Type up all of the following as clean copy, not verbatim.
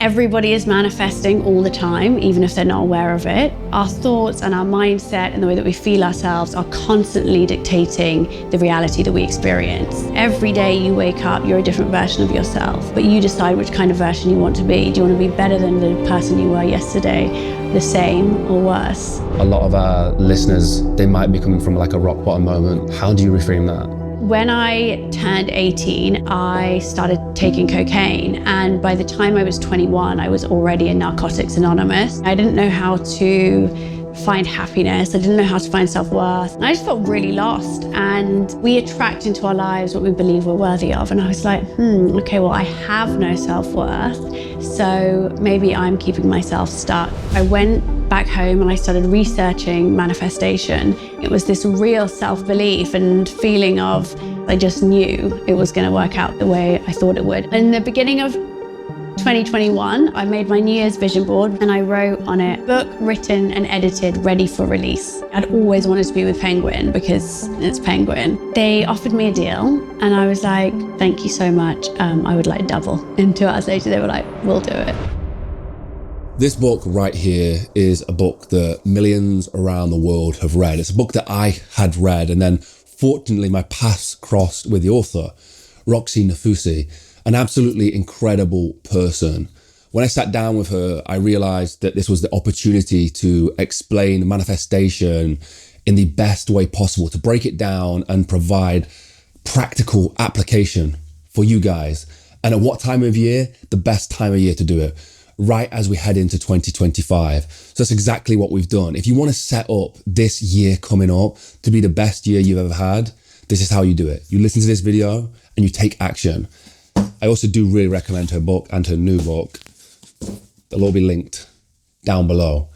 Everybody is manifesting all the time, even if they're not aware of it. Our thoughts and our mindset and the way that we feel ourselves are constantly dictating the reality that we experience. Every day you wake up, you're a different version of yourself, but you decide which kind of version you want to be. Do you want to be better than the person you were yesterday, the same, or worse? A lot of our listeners, they might be coming from like a rock bottom moment. How do you reframe that? When I turned 18, I started taking cocaine, and by the time I was 21, I was already in Narcotics Anonymous. I didn't know how to find happiness. I didn't know how to find self-worth. And I just felt really lost. And we attract into our lives what we believe we're worthy of. And I was like, okay, well, I have no self-worth, so maybe I'm keeping myself stuck. I went back home and I started researching manifestation. It was this real self-belief and feeling of, I just knew it was going to work out the way I thought it would. In the beginning of 2021, I made my New Year's vision board and I wrote on it, book written and edited, ready for release. I'd always wanted to be with Penguin because it's Penguin. They offered me a deal and I was like, thank you so much. I would like double. And 2 hours later, they were like, we'll do it. This book right here is a book that millions around the world have read. It's a book that I had read, and then fortunately my paths crossed with the author, Roxie Nafousi, an absolutely incredible person. When I sat down with her, I realized that this was the opportunity to explain manifestation in the best way possible, to break it down and provide practical application for you guys. And at what time of year? The best time of year to do it. Right as we head into 2025. So that's exactly what we've done. If you want to set up this year coming up to be the best year you've ever had, this is how you do it. You listen to this video and you take action. I also do really recommend her book and her new book. They'll all be linked down below.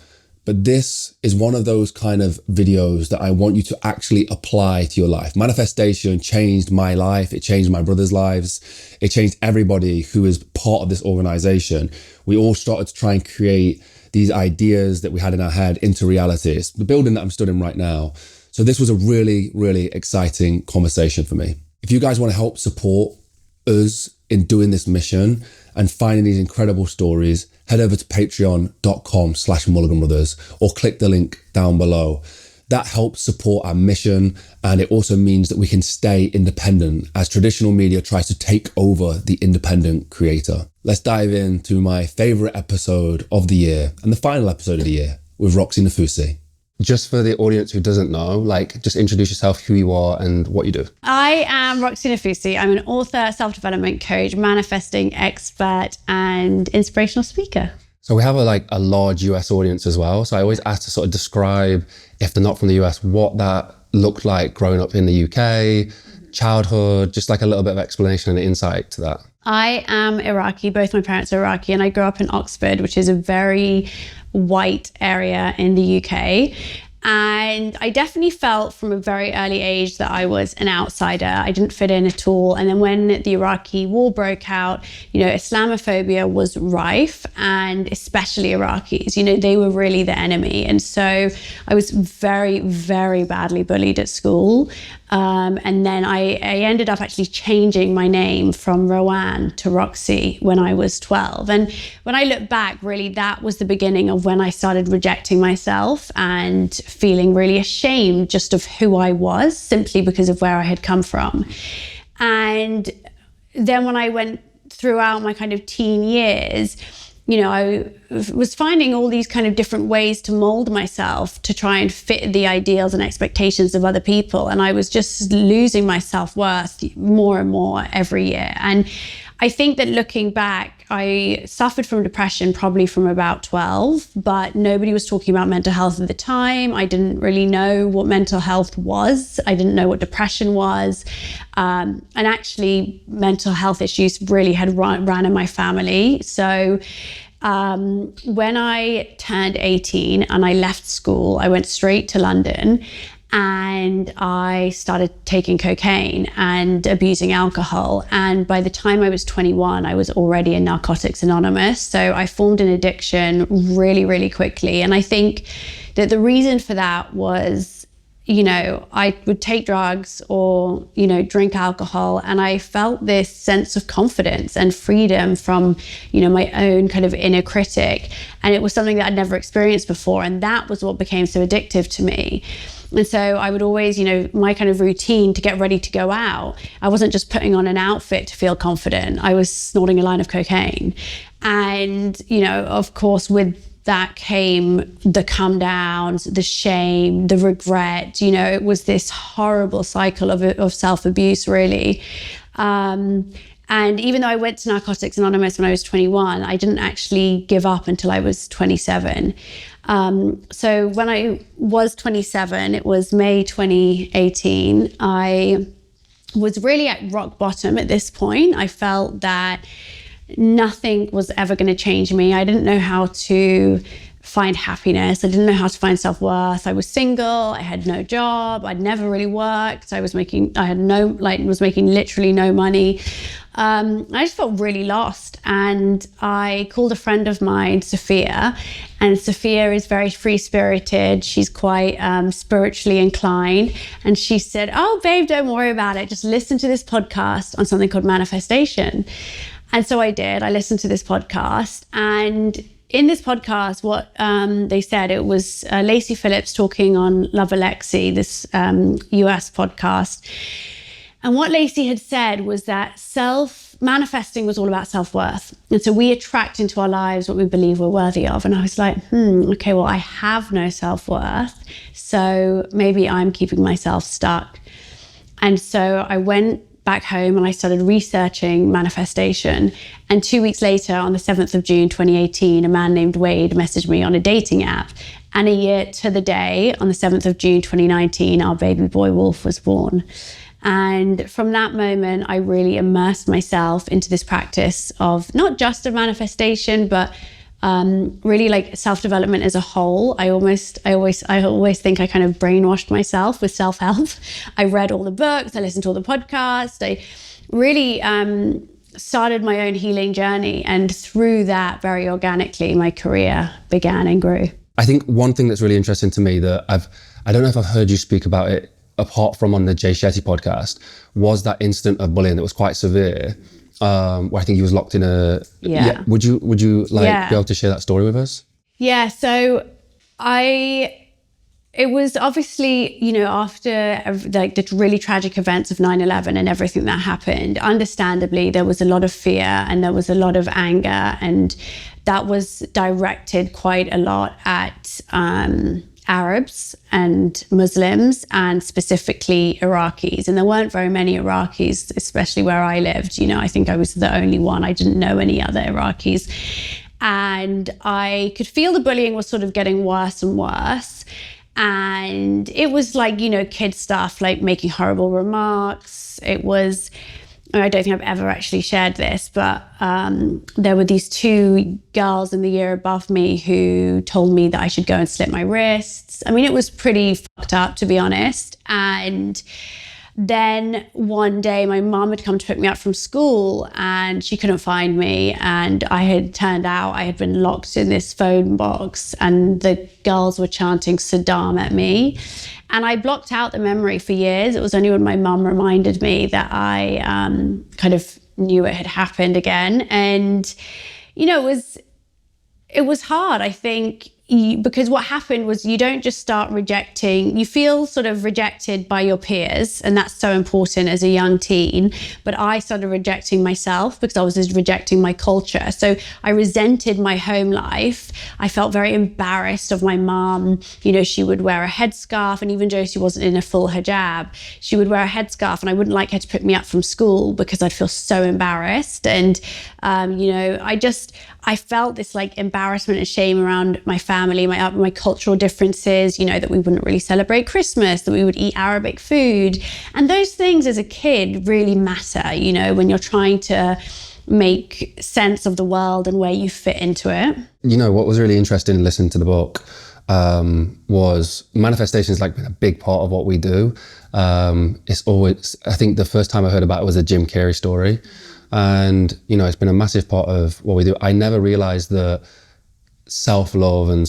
But this is one of those kind of videos that I want you to actually apply to your life. Manifestation changed my life. It changed my brother's lives. It changed everybody who is part of this organization. We all started to try and create these ideas that we had in our head into reality. It's the building that I'm stood in right now. So this was a really, really exciting conversation for me. If you guys want to help support us in doing this mission and finding these incredible stories, head over to patreon.com/Mulligan Brothers or click the link down below. That helps support our mission, and it also means that we can stay independent as traditional media tries to take over the independent creator. Let's dive into my favorite episode of the year and the final episode of the year with Roxie Nafousi. Just for the audience who doesn't know, just introduce yourself, who you are and what you do. I am Roxie Nafousi. I'm an author, self-development coach, manifesting expert, and inspirational speaker. So we have a large US audience as well. So I always ask to sort of describe, if they're not from the US, what that looked like growing up in the UK, childhood, just like a little bit of explanation and insight to that. I am Iraqi. Both my parents are Iraqi, and I grew up in Oxford, which is a very white area in the UK. And I definitely felt from a very early age that I was an outsider. I didn't fit in at all. And then when the Iraqi war broke out, Islamophobia was rife, and especially Iraqis, they were really the enemy. And so I was very, very badly bullied at school. And then I ended up actually changing my name from Rowan to Roxie when I was 12. And when I look back, really, that was the beginning of when I started rejecting myself and feeling really ashamed just of who I was, simply because of where I had come from. And then when I went throughout my kind of teen years, I was finding all these kind of different ways to mold myself to try and fit the ideals and expectations of other people. And I was just losing my self-worth more and more every year. And I think that looking back, I suffered from depression probably from about 12, but nobody was talking about mental health at the time. I didn't really know what mental health was. I didn't know what depression was. And actually, mental health issues really had ran in my family. So when I turned 18 and I left school, I went straight to London. And I started taking cocaine and abusing alcohol. And by the time I was 21, I was already in Narcotics Anonymous. So I formed an addiction really, really quickly. And I think that the reason for that was I would take drugs or, drink alcohol, and I felt this sense of confidence and freedom from, my own kind of inner critic. And it was something that I'd never experienced before. And that was what became so addictive to me. And so I would always, my kind of routine to get ready to go out, I wasn't just putting on an outfit to feel confident. I was snorting a line of cocaine. And, of course, with that came the come downs, the shame, the regret. It was this horrible cycle of self-abuse, really. And even though I went to Narcotics Anonymous when I was 21, I didn't actually give up until I was 27. So when I was 27, it was May 2018, I was really at rock bottom at this point. I felt that nothing was ever going to change me. I didn't know how to find happiness. I didn't know how to find self-worth. I was single. I had no job. I'd never really worked. I was making literally no money. I just felt really lost. And I called a friend of mine, Sophia, and Sophia is very free-spirited. She's quite spiritually inclined. And she said, "Oh, babe, don't worry about it. Just listen to this podcast on something called manifestation." And so I did. I listened to this podcast, and in this podcast, what they said, it was Lacey Phillips talking on Love Alexi, this US podcast. And what Lacey had said was that manifesting was all about self-worth. And so we attract into our lives what we believe we're worthy of. And I was like, okay, well, I have no self-worth. So maybe I'm keeping myself stuck. And so I went back home and I started researching manifestation. And 2 weeks later, on the 7th of June, 2018, a man named Wade messaged me on a dating app. And a year to the day, on the 7th of June, 2019, our baby boy Wolf was born. And from that moment, I really immersed myself into this practice of not just of manifestation, but really like self-development as a whole. I always think I kind of brainwashed myself with self-help. I read all the books, I listened to all the podcasts. I really started my own healing journey. And through that, very organically, my career began and grew. I think one thing that's really interesting to me that I don't know if I've heard you speak about it apart from on the Jay Shetty podcast, was that incident of bullying that was quite severe. Where I think he was locked in a... Yeah. Would you be able to share that story with us? Yeah, so it was obviously, after the really tragic events of 9/11 and everything that happened, understandably, there was a lot of fear and there was a lot of anger, and that was directed quite a lot at Arabs and Muslims, and specifically Iraqis. And there weren't very many Iraqis, especially where I lived. I think I was the only one. I didn't know any other Iraqis. And I could feel the bullying was sort of getting worse and worse. And it was like, kid stuff, like making horrible remarks. It was... I don't think I've ever actually shared this, but there were these two girls in the year above me who told me that I should go and slit my wrists. I mean, it was pretty fucked up, to be honest. And then one day my mom had come to pick me up from school and she couldn't find me. And I had been locked in this phone box and the girls were chanting Saddam at me. And I blocked out the memory for years. It was only when my mum reminded me that I kind of knew it had happened again. And, it was hard, I think, because what happened was you don't just start rejecting, you feel sort of rejected by your peers, and that's so important as a young teen. But I started rejecting myself because I was just rejecting my culture. So I resented my home life. I felt very embarrassed of my mom. She would wear a headscarf, and even though she wasn't in a full hijab, she would wear a headscarf, and I wouldn't like her to pick me up from school because I'd feel so embarrassed. And, I felt this like embarrassment and shame around my family, my cultural differences, that we wouldn't really celebrate Christmas, that we would eat Arabic food. And those things as a kid really matter, when you're trying to make sense of the world and where you fit into it. What was really interesting listening to the book was manifestation has been a big part of what we do. It's always, I think the first time I heard about it was a Jim Carrey story. And, it's been a massive part of what we do. I never realized that self-love and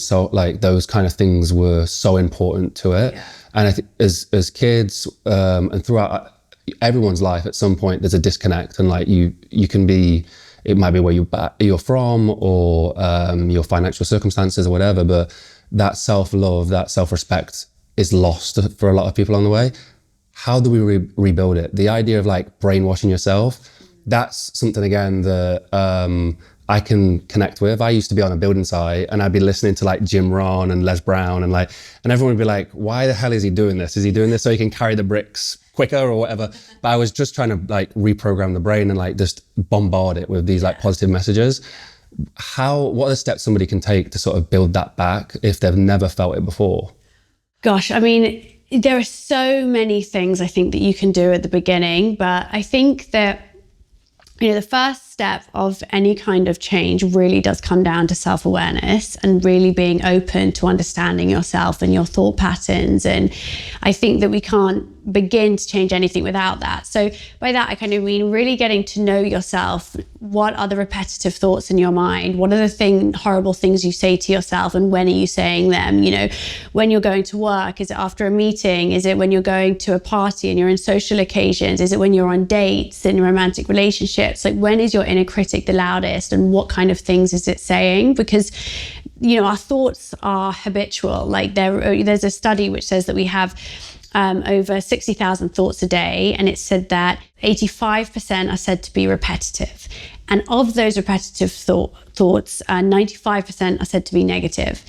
those kind of things were so important to it. Yeah. And I think as kids and throughout everyone's life, at some point there's a disconnect, and like you can be, it might be where you're from, or your financial circumstances or whatever, but that self-love, that self-respect is lost for a lot of people on the way. How do we rebuild it? The idea of like brainwashing yourself, that's something again that I can connect with. I used to be on a building site and I'd be listening to like Jim Rohn and Les Brown and everyone would be like, why the hell is he doing this? Is he doing this so he can carry the bricks quicker or whatever? But I was just trying to like reprogram the brain and like just bombard it with these like positive messages. What are the steps somebody can take to sort of build that back if they've never felt it before? Gosh, I mean, there are so many things I think that you can do at the beginning, but I think that, you know, the first step of any kind of change really does come down to self-awareness and really being open to understanding yourself and your thought patterns. And I think that we can't begin to change anything without that. So by that, I kind of mean really getting to know yourself. What are the repetitive thoughts in your mind? What are the horrible things you say to yourself, and when are you saying them? You know, when you're going to work, is it after a meeting? Is it when you're going to a party and you're in social occasions? Is it when you're on dates in romantic relationships? Like, when is your inner critic the loudest, and what kind of things is it saying? Because, you know, our thoughts are habitual. Like there's a study which says that we have over 60,000 thoughts a day, and it said that 85% are said to be repetitive. And of those repetitive thoughts, 95% are said to be negative.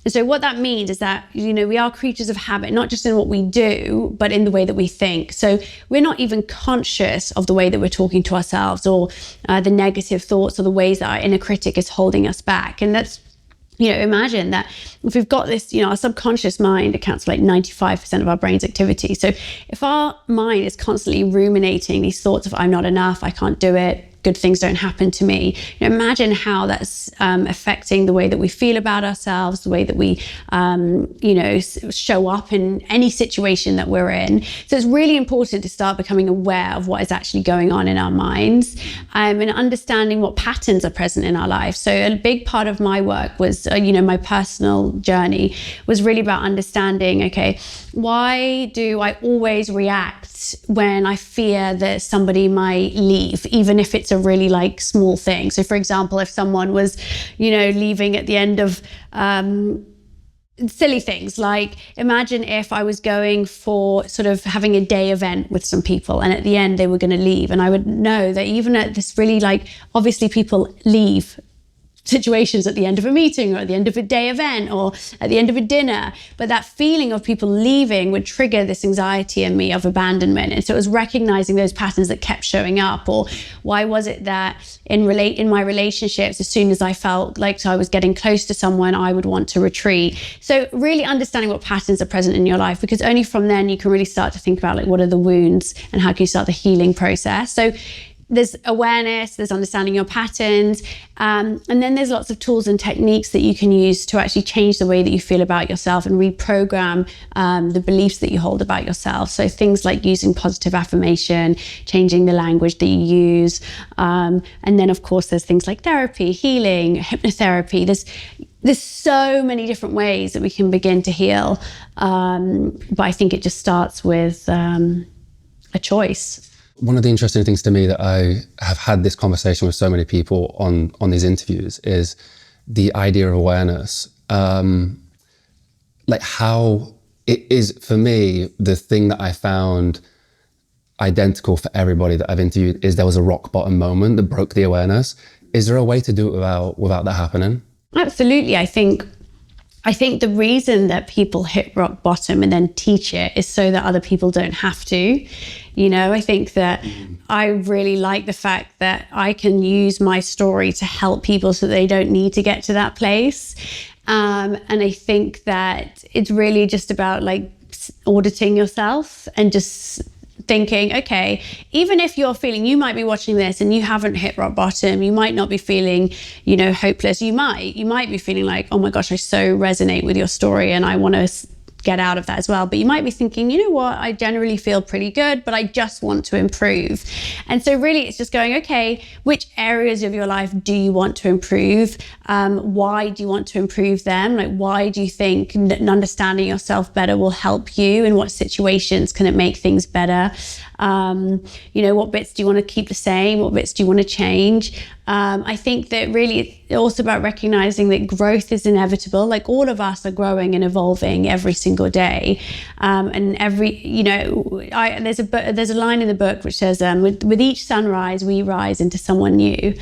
And so what that means is that, you know, we are creatures of habit, not just in what we do, but in the way that we think. So we're not even conscious of the way that we're talking to ourselves, or the negative thoughts, or the ways that our inner critic is holding us back. And that's, you know, imagine that if we've got this, you know, our subconscious mind accounts for like 95% of our brain's activity. So if our mind is constantly ruminating these thoughts of, I'm not enough, I can't do it, good things don't happen to me, you know, imagine how that's affecting the way that we feel about ourselves, the way that we, you know, show up in any situation that we're in. So it's really important to start becoming aware of what is actually going on in our minds, and understanding what patterns are present in our life. So a big part of my work was, you know, my personal journey was really about understanding, okay, why do I always react when I fear that somebody might leave, even if it's a really like small thing? So for example, if someone was, you know, leaving at the end of silly things, like imagine if I was going for sort of having a day event with some people, and at the end they were going to leave, and I would know that even at this really like, obviously people leave situations at the end of a meeting, or at the end of a day event, or at the end of a dinner, but that feeling of people leaving would trigger this anxiety in me of abandonment. And so it was recognizing those patterns that kept showing up. Or why was it that in my relationships, as soon as I felt like I was getting close to someone, I would want to retreat? So really understanding what patterns are present in your life, because only from then you can really start to think about like, what are the wounds and how can you start the healing process? So there's awareness, there's understanding your patterns, and then there's lots of tools and techniques that you can use to actually change the way that you feel about yourself and reprogram the beliefs that you hold about yourself. So things like using positive affirmation, changing the language that you use, and then of course there's things like therapy, healing, hypnotherapy. There's so many different ways that we can begin to heal, but I think it just starts with a choice. One of the interesting things to me that I have had this conversation with so many people on these interviews is the idea of awareness. Like how it is, for me, the thing that I found identical for everybody that I've interviewed is there was a rock bottom moment that broke the awareness. Is there a way to do it without that happening? Absolutely. I think the reason that people hit rock bottom and then teach it is so that other people don't have to. You know, I think that I really like the fact that I can use my story to help people so they don't need to get to that place. And I think that it's really just about like auditing yourself and just thinking, okay, even if you're feeling, you might be watching this and you haven't hit rock bottom, you might not be feeling, you know, hopeless. You might be feeling like, oh my gosh, I so resonate with your story and I want to get out of that as well. But you might be thinking, you know what, I generally feel pretty good, but I just want to improve. And so really it's just going, okay, which areas of your life do you want to improve? Why do you want to improve them? Like, why do you think understanding yourself better will help you? In what situations can it make things better? What bits do you want to keep the same? What bits do you want to change? I think that really it's also about recognizing that growth is inevitable. Like, all of us are growing and evolving every single day. And there's a line in the book which says, with each sunrise, we rise into someone new.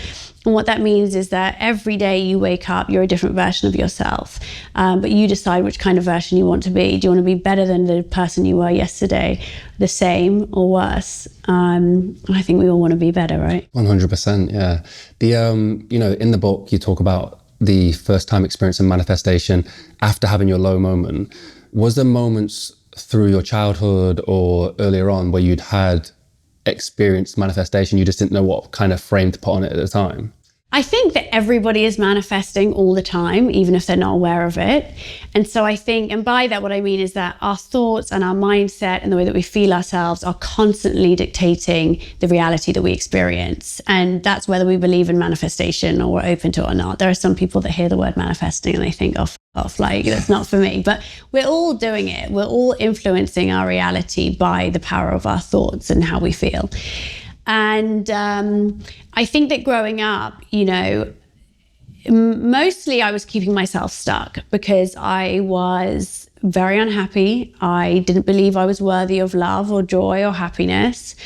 And what that means is that every day you wake up, you're a different version of yourself. But you decide which kind of version you want to be. Do you want to be better than the person you were yesterday, the same, or worse? I think we all want to be better, right? 100%, yeah. In the book, you talk about the first time experience of manifestation after having your low moment. Was there moments through your childhood or earlier on where you'd had experienced manifestation, you just didn't know what kind of frame to put on it at the time? I think that everybody is manifesting all the time, even if they're not aware of it. And so I think, and by that what I mean is that our thoughts and our mindset and the way that we feel ourselves are constantly dictating the reality that we experience. And that's whether we believe in manifestation or we're open to it or not. There are some people that hear the word manifesting and they think, off, like, that's not for me. But we're all doing it. We're all influencing our reality by the power of our thoughts and how we feel. And I think that growing up, mostly I was keeping myself stuck because I was very unhappy. I didn't believe I was worthy of love or joy or happiness.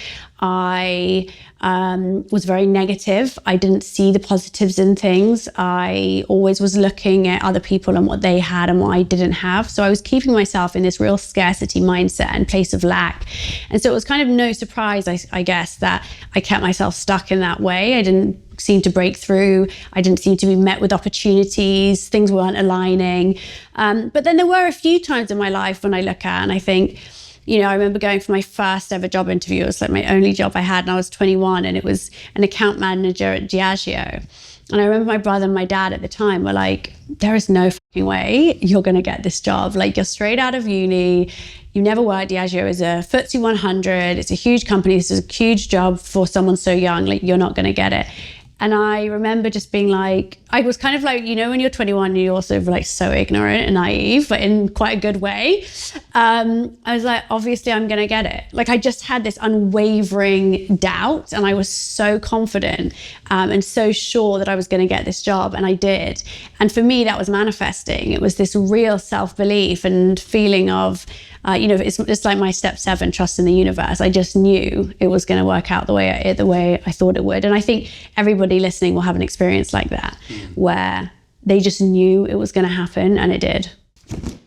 I was very negative. I didn't see the positives in things. I always was looking at other people and what they had and what I didn't have. So I was keeping myself in this real scarcity mindset and place of lack. And so it was kind of no surprise, I guess, that I kept myself stuck in that way. I didn't seem to break through. I didn't seem to be met with opportunities. Things weren't aligning. But then there were a few times in my life when I look at and I think, I remember going for my first ever job interview. It was like my only job I had, and I was 21, and it was an account manager at Diageo. And I remember my brother and my dad at the time were like, there is no fucking way you're going to get this job. Like, you're straight out of uni. You never worked. Diageo is a FTSE 100. It's a huge company. This is a huge job for someone so young. Like, you're not going to get it. And I remember just being like, I was kind of like, when you're 21, you're also like so ignorant and naive, but in quite a good way. I was like, obviously I'm going to get it. Like, I just had this unwavering doubt and I was so confident and so sure that I was going to get this job, and I did. And for me, that was manifesting. It was this real self-belief and feeling of, it's like my step 7, trust in the universe. I just knew it was going to work out the way I thought it would. And I think everybody listening will have an experience like that, where they just knew it was going to happen, and it did.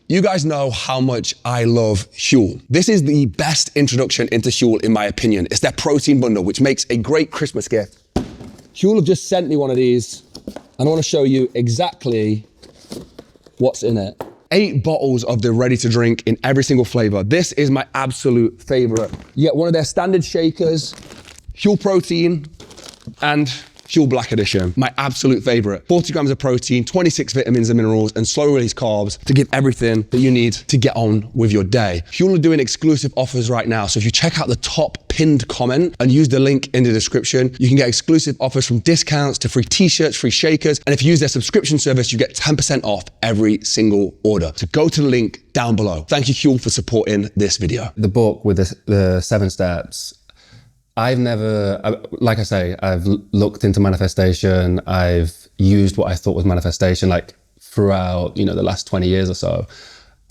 You guys know how much I love Huel. This is the best introduction into Huel, in my opinion. It's their protein bundle, which makes a great Christmas gift. Huel have just sent me one of these, and I want to show you exactly what's in it. 8 bottles of the ready to drink in every single flavor. This is my absolute favorite. You get one of their standard shakers, Huel Protein, and Huel Black Edition. My absolute favorite. 40 grams of protein, 26 vitamins and minerals, and slow release carbs to give everything that you need to get on with your day. Huel are doing exclusive offers right now. So if you check out the top pinned comment and use the link in the description, you can get exclusive offers from discounts to free t-shirts, free shakers. And if you use their subscription service, you get 10% off every single order. So go to the link down below. Thank you, Huel, for supporting this video. The book with the 7 steps, I've never, like I say, I've looked into manifestation. I've used what I thought was manifestation like throughout, the last 20 years or so.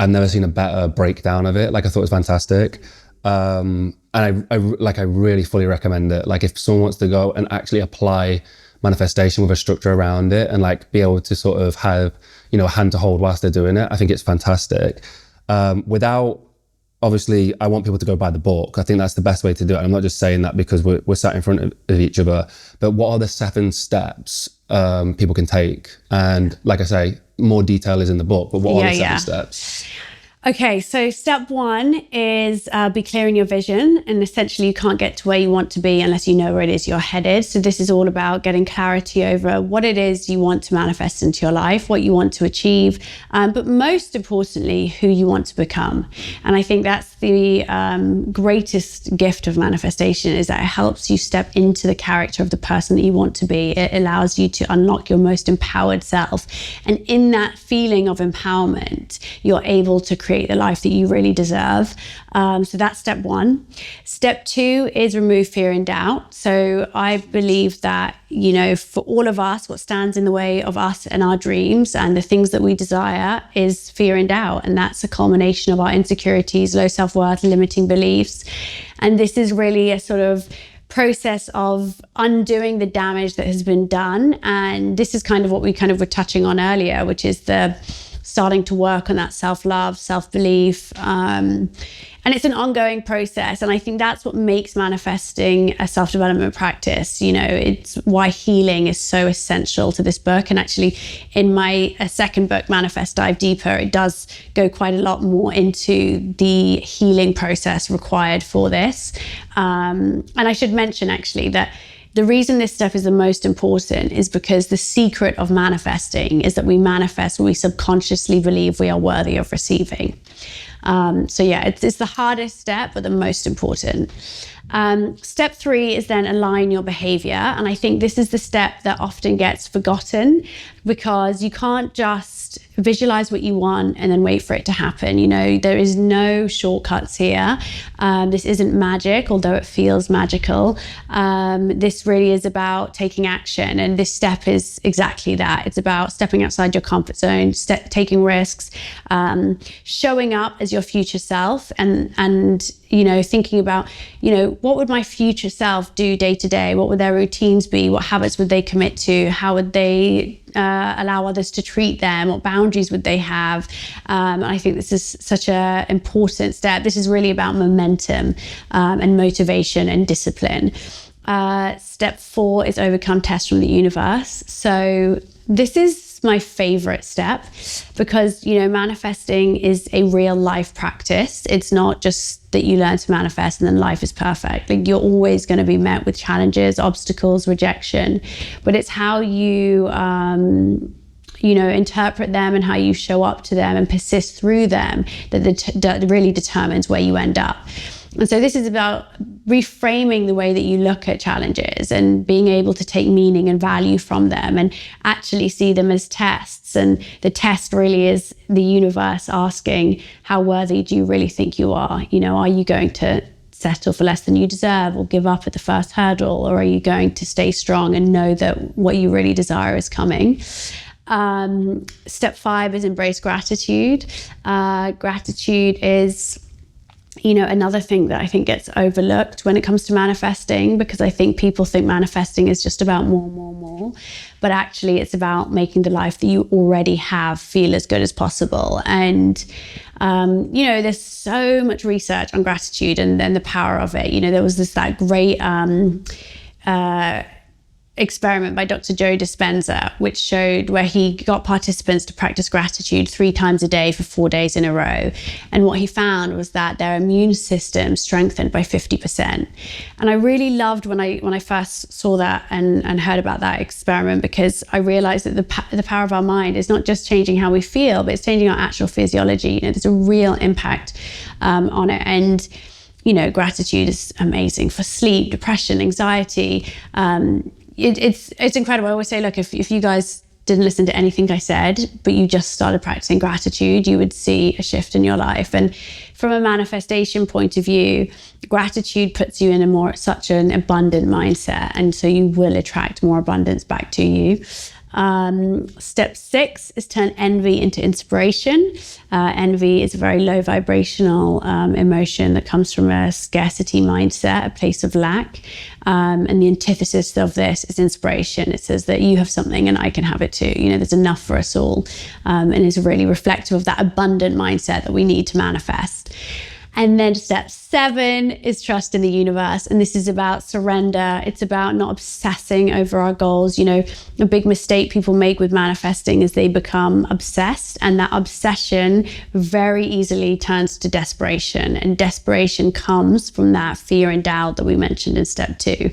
I've never seen a better breakdown of it. Like, I thought it was fantastic. And I really fully recommend it. Like, if someone wants to go and actually apply manifestation with a structure around it and like be able to sort of have, a hand to hold whilst they're doing it, I think it's fantastic. Obviously, I want people to go buy the book. I think that's the best way to do it. I'm not just saying that because we're sat in front of each other, but what are the 7 steps people can take? And like I say, more detail is in the book, but what are the 7 steps? Okay, so step one is be clear in your vision. And essentially, you can't get to where you want to be unless you know where it is you're headed. So this is all about getting clarity over what it is you want to manifest into your life, what you want to achieve, but most importantly, who you want to become. And I think that's the greatest gift of manifestation, is that it helps you step into the character of the person that you want to be. It allows you to unlock your most empowered self. And in that feeling of empowerment, you're able to create the life that you really deserve. So that's step one. Step two is remove fear and doubt. So I believe that, you know, for all of us, what stands in the way of us and our dreams and the things that we desire is fear and doubt. And that's a culmination of our insecurities, low self-worth, limiting beliefs. And this is really a sort of process of undoing the damage that has been done. And this is kind of what we kind of were touching on earlier, which is the starting to work on that self-love, self-belief. And it's an ongoing process. And I think that's what makes manifesting a self-development practice. You know, it's why healing is so essential to this book. And actually in my second book, Manifest Dive Deeper, it does go quite a lot more into the healing process required for this. And I should mention actually that the reason this stuff is the most important is because the secret of manifesting is that we manifest what we subconsciously believe we are worthy of receiving. So yeah, it's the hardest step, but the most important. Step three is then align your behavior. And I think this is the step that often gets forgotten, because you can't just visualize what you want and then wait for it to happen. You know, there is no shortcuts here. This isn't magic, although it feels magical. This really is about taking action. And this step is exactly that. It's about stepping outside your comfort zone, taking risks, showing up as your future self, and you know, thinking about, you know, what would my future self do day to day? What would their routines be? What habits would they commit to? How would they allow others to treat them? What boundaries would they have? And I think this is such an important step. This is really about momentum and motivation and discipline. Step four is overcome tests from the universe. So this is my favorite step, because, you know, manifesting is a real life practice. It's not just that you learn to manifest and then life is perfect. Like, you're always going to be met with challenges, obstacles, rejection, but it's how you you know, interpret them and how you show up to them and persist through them that really determines where you end up. And so this is about reframing the way that you look at challenges and being able to take meaning and value from them and actually see them as tests. And the test really is the universe asking, how worthy do you really think you are? You know, are you going to settle for less than you deserve or give up at the first hurdle? Or are you going to stay strong and know that what you really desire is coming? Step five is embrace gratitude. Gratitude is, you know, another thing that I think gets overlooked when it comes to manifesting, because I think people think manifesting is just about more, but actually it's about making the life that you already have feel as good as possible. And, you know, there's so much research on gratitude and the power of it. You know, there was that great, experiment by Dr. Joe Dispenza, which showed where he got participants to practice gratitude 3 times a day for 4 days in a row. And what he found was that their immune system strengthened by 50%. And I really loved when I first saw that and heard about that experiment, because I realized that the power of our mind is not just changing how we feel, but it's changing our actual physiology. You know, there's a real impact on it. And, you know, gratitude is amazing for sleep, depression, anxiety. It's incredible. I always say, look, if you guys didn't listen to anything I said, but you just started practicing gratitude, you would see a shift in your life. And from a manifestation point of view, gratitude puts you in such an abundant mindset. And so you will attract more abundance back to you. Step 6 is turn envy into inspiration. Envy is a very low vibrational emotion that comes from a scarcity mindset, a place of lack. And the antithesis of this is inspiration. It says that you have something and I can have it too. You know, there's enough for us all, and is really reflective of that abundant mindset that we need to manifest. And then step 7 is trust in the universe. And this is about surrender. It's about not obsessing over our goals. You know, a big mistake people make with manifesting is they become obsessed, and that obsession very easily turns to desperation. And desperation comes from that fear and doubt that we mentioned in step 2.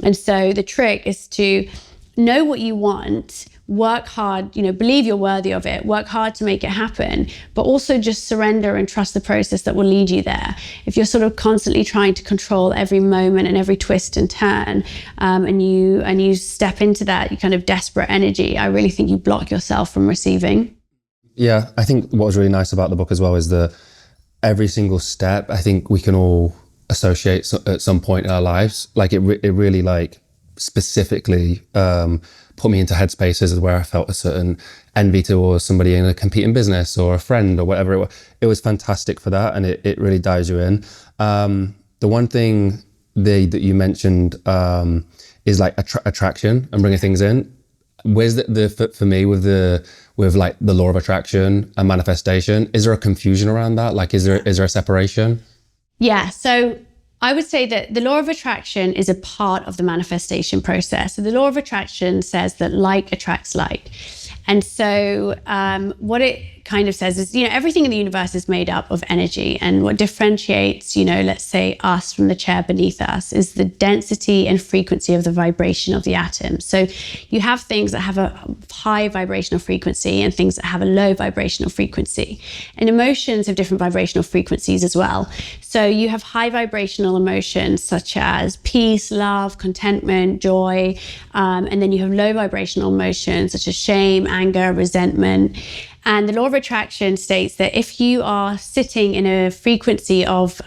And so the trick is to know what you want, work hard, you know, believe you're worthy of it, work hard to make it happen, but also just surrender and trust the process that will lead you there. If you're sort of constantly trying to control every moment and every twist and turn, and you step into that kind of desperate energy, I really think you block yourself from receiving. Yeah, I think what was really nice about the book as well is every single step, I think we can all associate at some point in our lives. Like it really like specifically put me into headspaces where I felt a certain envy towards somebody in a competing business or a friend or whatever it was. It was fantastic for that, and it really dials you in. The one thing that you mentioned is like attraction and bringing things in. Where's for me with like the law of attraction and manifestation? Is there a confusion around that? Like, is there a separation? Yeah. So I would say that the law of attraction is a part of the manifestation process. So the law of attraction says that like attracts like. And so what it kind of says is, you know, everything in the universe is made up of energy. And what differentiates, you know, let's say us from the chair beneath us is the density and frequency of the vibration of the atom. So you have things that have a high vibrational frequency and things that have a low vibrational frequency. And emotions have different vibrational frequencies as well. So you have high vibrational emotions such as peace, love, contentment, joy. And then you have low vibrational emotions such as shame, anger, resentment. And the law of attraction states that if you are sitting in a frequency of,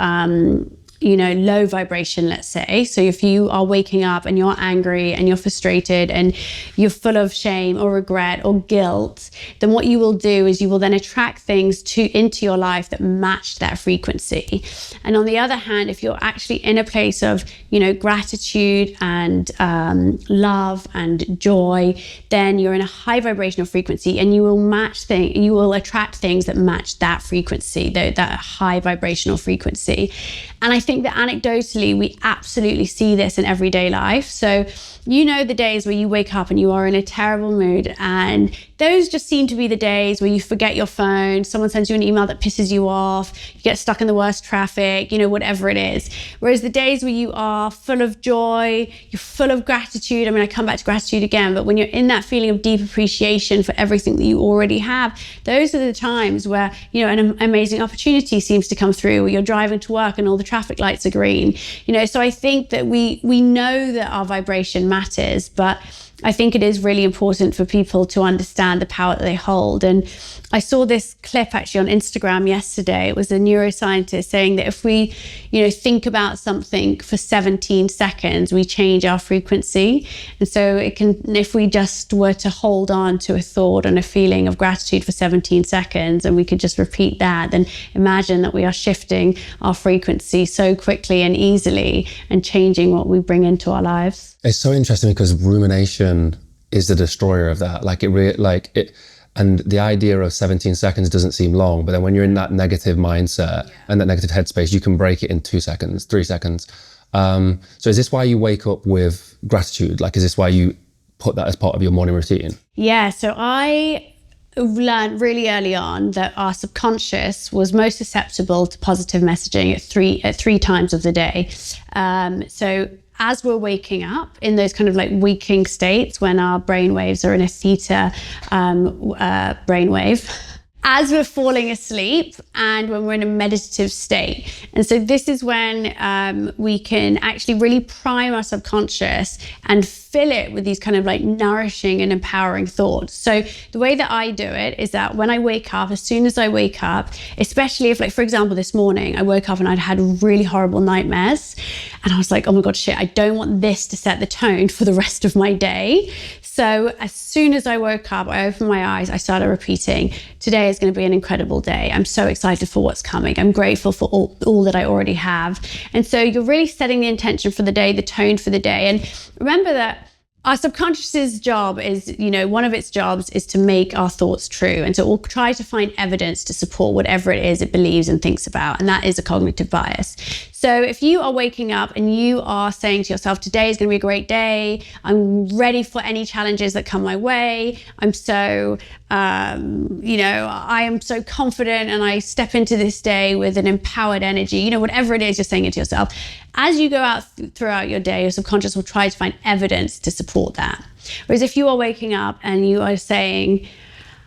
low vibration, let's say, so if you are waking up and you're angry and you're frustrated and you're full of shame or regret or guilt, then what you will do is you will then attract things into your life that match that frequency. And on the other hand, if you're actually in a place of, you know, gratitude and love and joy, then you're in a high vibrational frequency, and you will attract things that match that frequency, that high vibrational frequency. And I think that anecdotally, we absolutely see this in everyday life. So, you know, the days where you wake up and you are in a terrible mood, and those just seem to be the days where you forget your phone, someone sends you an email that pisses you off, you get stuck in the worst traffic, you know, whatever it is. Whereas the days where you are full of joy, you're full of gratitude, I mean, I come back to gratitude again, but when you're in that feeling of deep appreciation for everything that you already have, those are the times where, you know, an amazing opportunity seems to come through, where you're driving to work and all the traffic lights are green, you know. So I think that we know that our vibration matters, but I think it is really important for people to understand the power that they hold. And I saw this clip actually on Instagram yesterday. It was a neuroscientist saying that if we, you know, think about something for 17 seconds, we change our frequency. And so if we just were to hold on to a thought and a feeling of gratitude for 17 seconds, and we could just repeat that, then imagine that we are shifting our frequency so quickly and easily and changing what we bring into our lives. It's so interesting because rumination is the destroyer of that. And the idea of 17 seconds doesn't seem long, but then when you're in that negative mindset and that negative headspace, you can break it in 2 seconds, 3 seconds. So is this why you wake up with gratitude? Like, is this why you put that as part of your morning routine? Yeah, so I learned really early on that our subconscious was most susceptible to positive messaging at three times of the day. So as we're waking up in those kind of like waking states, when our brain waves are in a theta brainwave, as we're falling asleep, and when we're in a meditative state. And so this is when we can actually really prime our subconscious and fill it with these kind of like nourishing and empowering thoughts. So the way that I do it is that when I wake up, as soon as I wake up, especially if, like, for example, this morning I woke up and I'd had really horrible nightmares, and I was like, oh my God, shit, I don't want this to set the tone for the rest of my day. So as soon as I woke up, I opened my eyes, I started repeating, today is going to be an incredible day. I'm so excited for what's coming. I'm grateful for all that I already have. And so you're really setting the intention for the day, the tone for the day. And remember that Our subconscious's job is, one of its jobs is to make our thoughts true. And so it will try to find evidence to support whatever it is it believes and thinks about. And that is a cognitive bias. So if you are waking up and you are saying to yourself, today is going to be a great day, I'm ready for any challenges that come my way, I'm so, I am so confident and I step into this day with an empowered energy, whatever it is you're saying it to yourself. As you go out throughout your day, your subconscious will try to find evidence to support that. Whereas if you are waking up and you are saying,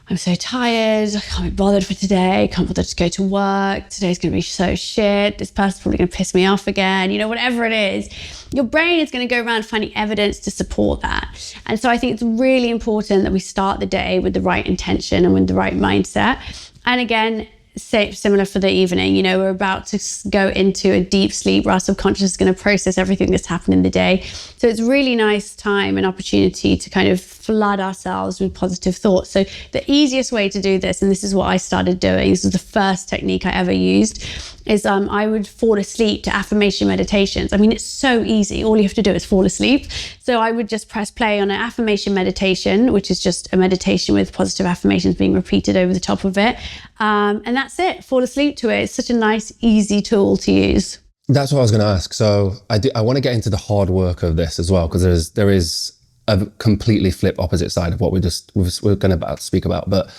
I'm so tired, I can't be bothered for today, I can't bother to go to work, today's gonna be so shit, this person's probably gonna piss me off again, whatever it is, your brain is gonna go around finding evidence to support that. And so I think it's really important that we start the day with the right intention and with the right mindset. And again, similar for the evening, we're about to go into a deep sleep where our subconscious is going to process everything that's happened in the day. So it's really nice time and opportunity to kind of flood ourselves with positive thoughts. So the easiest way to do this, and this is what I started doing, this was the first technique I ever used, is I would fall asleep to affirmation meditations. I mean, it's so easy. All you have to do is fall asleep. So I would just press play on an affirmation meditation, which is just a meditation with positive affirmations being repeated over the top of it. And that's it. Fall asleep to it. It's such a nice, easy tool to use. That's what I was going to ask. So I want to get into the hard work of this as well, because there is a completely flip opposite side of what we're going to speak about. But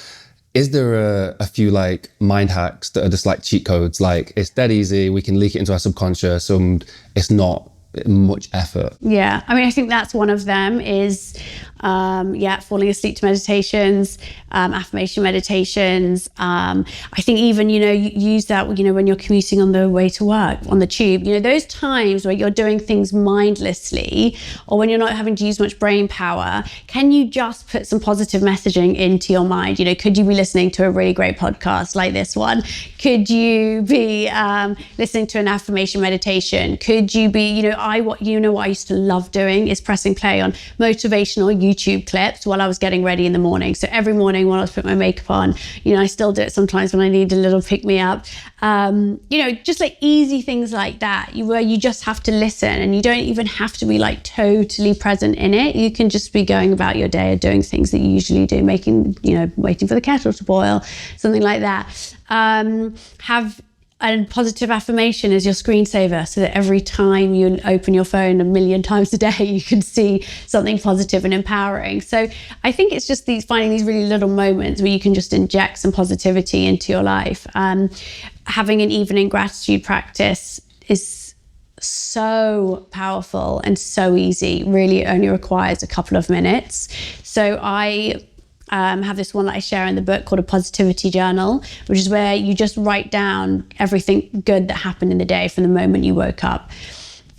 is there a few like mind hacks that are just like cheat codes? Like it's dead easy, we can leak it into our subconscious and it's not much effort. Yeah, I mean, I think that's one of them is, falling asleep to meditations, affirmation meditations. I think even, you use that, when you're commuting on the way to work, on the tube, those times where you're doing things mindlessly or when you're not having to use much brain power, can you just put some positive messaging into your mind? Could you be listening to a really great podcast like this one? Could you be listening to an affirmation meditation? Could you be, what I used to love doing is pressing play on motivational YouTube clips while I was getting ready in the morning. So every morning when I was putting my makeup on, I still do it sometimes when I need a little pick me up. Just like easy things like that, where you just have to listen and you don't even have to be like totally present in it. You can just be going about your day or doing things that you usually do, waiting for the kettle to boil, something like that. Have a positive affirmation as your screensaver so that every time you open your phone 1,000,000 times a day, you can see something positive and empowering. So I think it's just finding these really little moments where you can just inject some positivity into your life. Having an evening gratitude practice is so powerful and so easy. Really only requires a couple of minutes. So I have this one that I share in the book called a positivity journal, which is where you just write down everything good that happened in the day from the moment you woke up.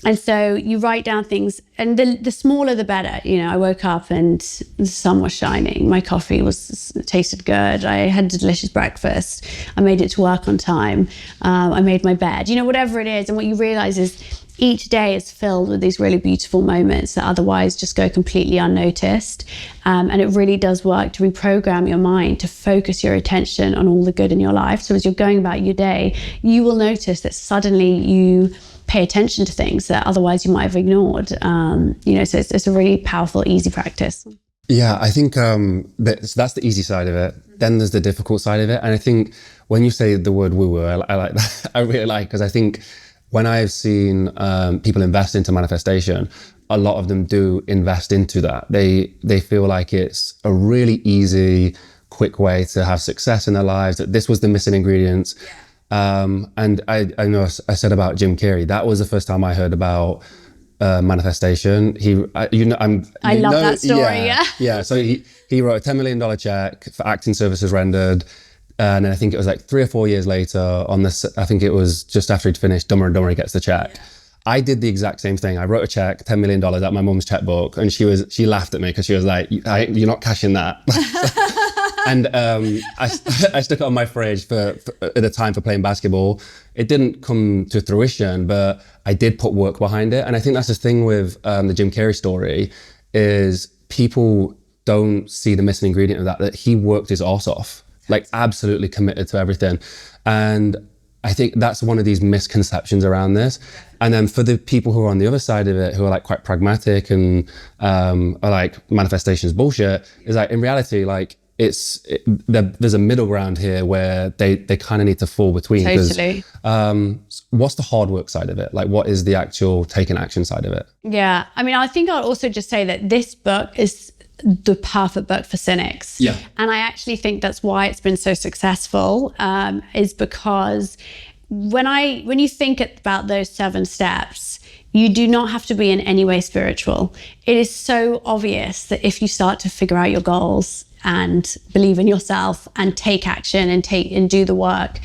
And so you write down things, and the smaller the better. I woke up and the sun was shining, my coffee tasted good, I had a delicious breakfast, I made it to work on time, I made my bed, whatever it is. And what you realize is each day is filled with these really beautiful moments that otherwise just go completely unnoticed. And it really does work to reprogram your mind, to focus your attention on all the good in your life. So as you're going about your day, you will notice that suddenly you pay attention to things that otherwise you might have ignored. So it's a really powerful, easy practice. Yeah, I think that's the easy side of it. Then there's the difficult side of it. And I think when you say the word woo-woo, I like that. I really like, because I think when I've seen people invest into manifestation, a lot of them do invest into that. They feel like it's a really easy, quick way to have success in their lives, that this was the missing ingredients. And I know I said about Jim Carrey, that was the first time I heard about manifestation. I love that story. Yeah. So he wrote a $10 million check for acting services rendered. And then I think it was like 3 or 4 years later on this, I think it was just after he'd finished Dumber and Dumber, he gets the check. Yeah. I did the exact same thing. I wrote a check, $10 million out my mum's checkbook, and she laughed at me because she was like, you're not cashing that. And I stuck it on my fridge for at the time for playing basketball. It didn't come to fruition, but I did put work behind it. And I think that's the thing with the Jim Carrey story, is people don't see the missing ingredient of that he worked his arse off, like absolutely committed to everything. And I think that's one of these misconceptions around this. And then for the people who are on the other side of it, who are like quite pragmatic and are like manifestations bullshit, is like in reality, like there's a middle ground here where they kind of need to fall between. Totally. What's the hard work side of it? Like, what is the actual taking action side of it? Yeah. I mean, I think I'll also just say that this book is the perfect book for cynics. Yeah. And I actually think that's why it's been so successful, is because when you think about those 7 steps, you do not have to be in any way spiritual. It is so obvious that if you start to figure out your goals and believe in yourself and take action and do the work,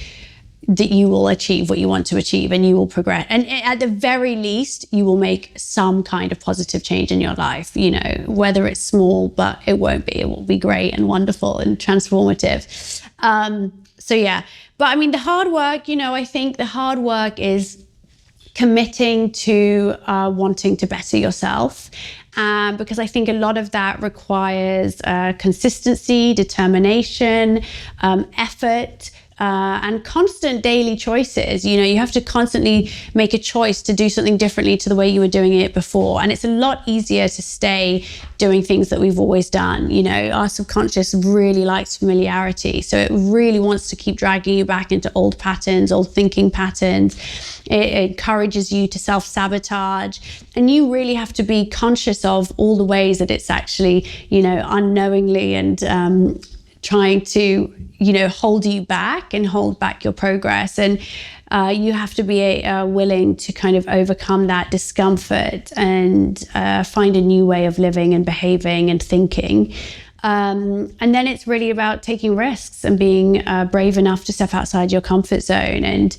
that you will achieve what you want to achieve and you will progress. And at the very least, you will make some kind of positive change in your life, you know, whether it's small, but it won't be. It will be great and wonderful and transformative. So yeah, but I mean, the hard work, you know, I think the hard work is committing to wanting to better yourself. Because I think a lot of that requires consistency, determination, effort, and constant daily choices. You know, you have to constantly make a choice to do something differently to the way you were doing it before. And it's a lot easier to stay doing things that we've always done. You know, our subconscious really likes familiarity. So it really wants to keep dragging you back into old patterns, old thinking patterns. It encourages you to self-sabotage. And you really have to be conscious of all the ways that it's actually, you know, unknowingly and trying to, you know, hold you back and hold back your progress. And you have to be willing to kind of overcome that discomfort and find a new way of living and behaving and thinking. And then it's really about taking risks and being brave enough to step outside your comfort zone and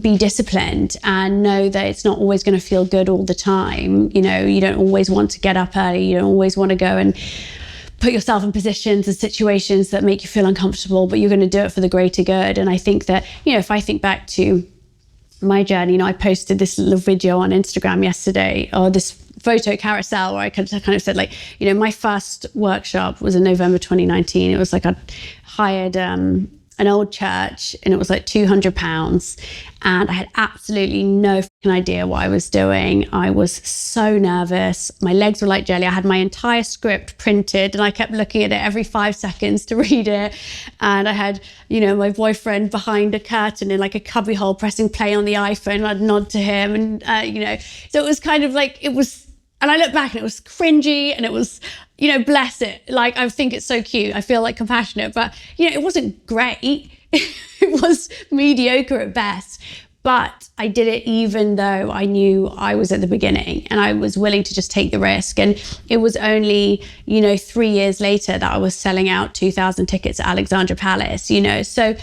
be disciplined and know that it's not always going to feel good all the time. You know, you don't always want to get up early. You don't always want to go and put yourself in positions and situations that make you feel uncomfortable, but you're going to do it for the greater good. And I think that, you know, if I think back to my journey, you know, I posted this little video on Instagram yesterday, or this photo carousel where I kind of said, like, you know, my first workshop was in November 2019. It was like I hired an old church and it was like £200 and I had absolutely no fucking idea what I was doing. I was so nervous. My legs were like jelly. I had my entire script printed and I kept looking at it every 5 seconds to read it. And I had, you know, my boyfriend behind a curtain in like a cubbyhole pressing play on the iPhone. I'd nod to him and, you know, so it was kind of like, it was, and I look back and it was cringy and it was, you know, bless it. Like, I think it's so cute. I feel like compassionate, but, you know, it wasn't great. It was mediocre at best. But I did it even though I knew I was at the beginning and I was willing to just take the risk. And it was only, you know, 3 years later that I was selling out 2,000 tickets at Alexandra Palace, you know. So,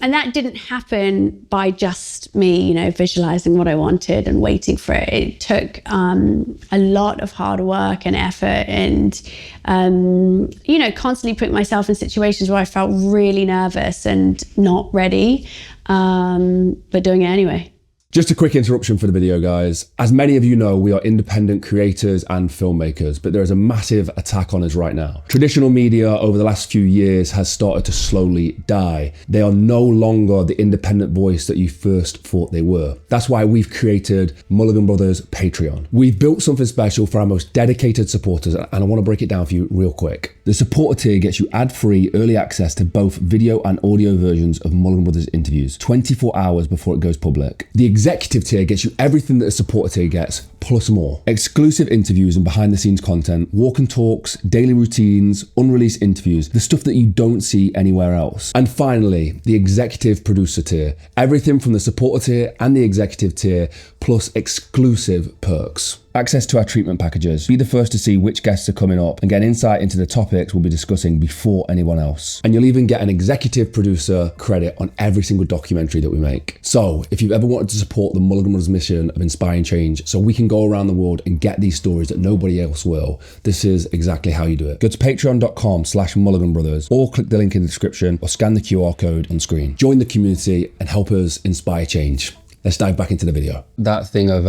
and that didn't happen by just me, you know, visualizing what I wanted and waiting for it. It took a lot of hard work and effort and, you know, constantly putting myself in situations where I felt really nervous and not ready, but doing it anyway. Just a quick interruption for the video, guys. As many of you know, we are independent creators and filmmakers, but there is a massive attack on us right now. Traditional media over the last few years has started to slowly die. They are no longer the independent voice that you first thought they were. That's why we've created Mulligan Brothers Patreon. We've built something special for our most dedicated supporters, and I want to break it down for you real quick. The supporter tier gets you ad-free early access to both video and audio versions of Mulligan Brothers interviews 24 hours before it goes public. The executive tier gets you everything that a supporter tier gets, plus more. Exclusive interviews and behind the scenes content, walk and talks, daily routines, unreleased interviews, the stuff that you don't see anywhere else. And finally, the executive producer tier. Everything from the supporter tier and the executive tier, plus exclusive perks. Access to our treatment packages. Be the first to see which guests are coming up and get insight into the topics we'll be discussing before anyone else. And you'll even get an executive producer credit on every single documentary that we make. So if you've ever wanted to support the Mulligan Brothers mission of inspiring change so we can go around the world and get these stories that nobody else will, this is exactly how you do it. Go to patreon.com/Mulligan Brothers or click the link in the description or scan the QR code on screen. Join the community and help us inspire change. Let's dive back into the video. That thing of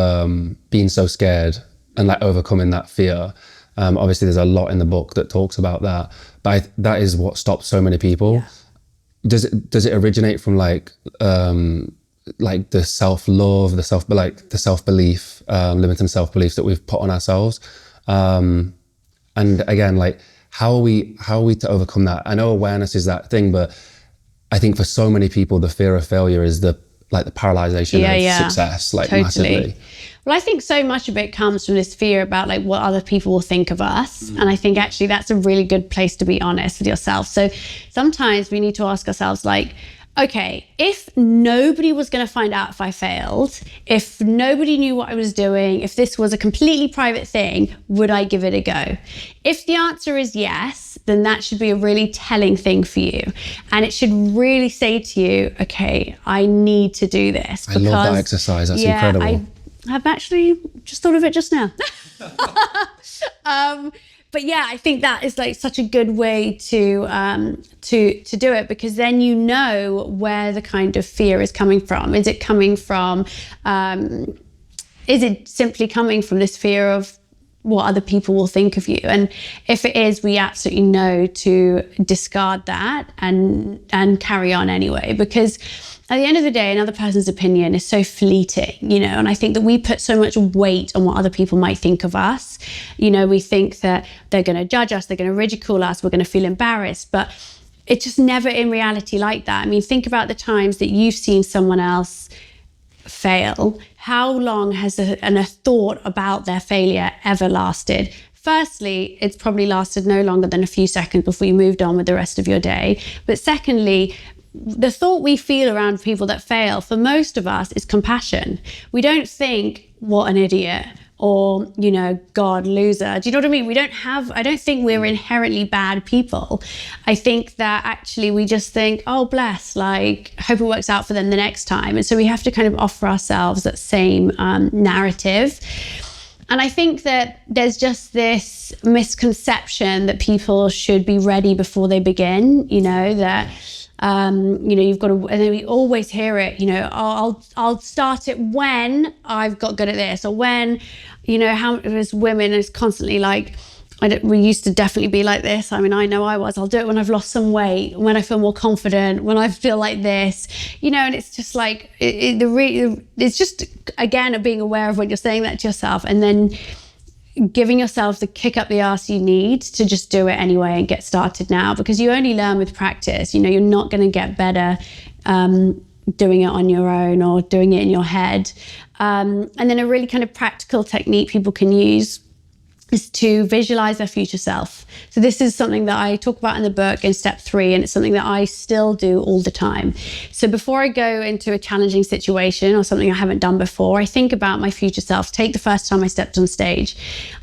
being so scared and like overcoming that fear. Obviously there's a lot in the book that talks about that, but that is what stops so many people. does it originate from like the self-love, the self-belief, limiting self-beliefs that we've put on ourselves? And again, like how are we to overcome that? I know awareness is that thing, but I think for so many people, the fear of failure is the paralyzation of success, like totally. massively. Well, I think so much of it comes from this fear about like what other people will think of us. And I think actually that's a really good place to be honest with yourself. So sometimes we need to ask ourselves like, okay, if nobody was going to find out if I failed, if nobody knew what I was doing, if this was a completely private thing, would I give it a go? If the answer is yes, then that should be a really telling thing for you. And it should really say to you, okay, I need to do this. I love that exercise. That's incredible. I've actually just thought of it just now. But yeah, I think that is like such a good way to do it, because then you know where the kind of fear is coming from. Is it coming from, is it simply coming from this fear of what other people will think of you? And if it is, we absolutely know to discard that and carry on anyway, because at the end of the day, another person's opinion is so fleeting, you know, and I think that we put so much weight on what other people might think of us. You know, we think that they're going to judge us, they're going to ridicule us, we're going to feel embarrassed, but it's just never in reality like that. I mean, think about the times that you've seen someone else fail. How long has a thought about their failure ever lasted? Firstly, it's probably lasted no longer than a few seconds before you moved on with the rest of your day. But secondly, the thought we feel around people that fail, for most of us, is compassion. We don't think, what an idiot, or, you know, God, loser. Do you know what I mean? I don't think we're inherently bad people. I think that actually we just think, oh, bless, like, hope it works out for them the next time. And so we have to kind of offer ourselves that same narrative. And I think that there's just this misconception that people should be ready before they begin, you know, that you know, you've got to, and then we always hear it, you know, I'll start it when I've got good at this, or when, you know, how as women is constantly like, we used to definitely be like this. I mean, I know I was. I'll do it when I've lost some weight, when I feel more confident, when I feel like this, you know. And it's just like it's just again being aware of when you're saying that to yourself, and then giving yourself the kick up the arse you need to just do it anyway and get started now, because you only learn with practice. You know, you're not going to get better doing it on your own or doing it in your head. And then a really kind of practical technique people can use is to visualize their future self. So this is something that I talk about in the book in step 3, and it's something that I still do all the time. So before I go into a challenging situation or something I haven't done before, I think about my future self. Take the first time I stepped on stage.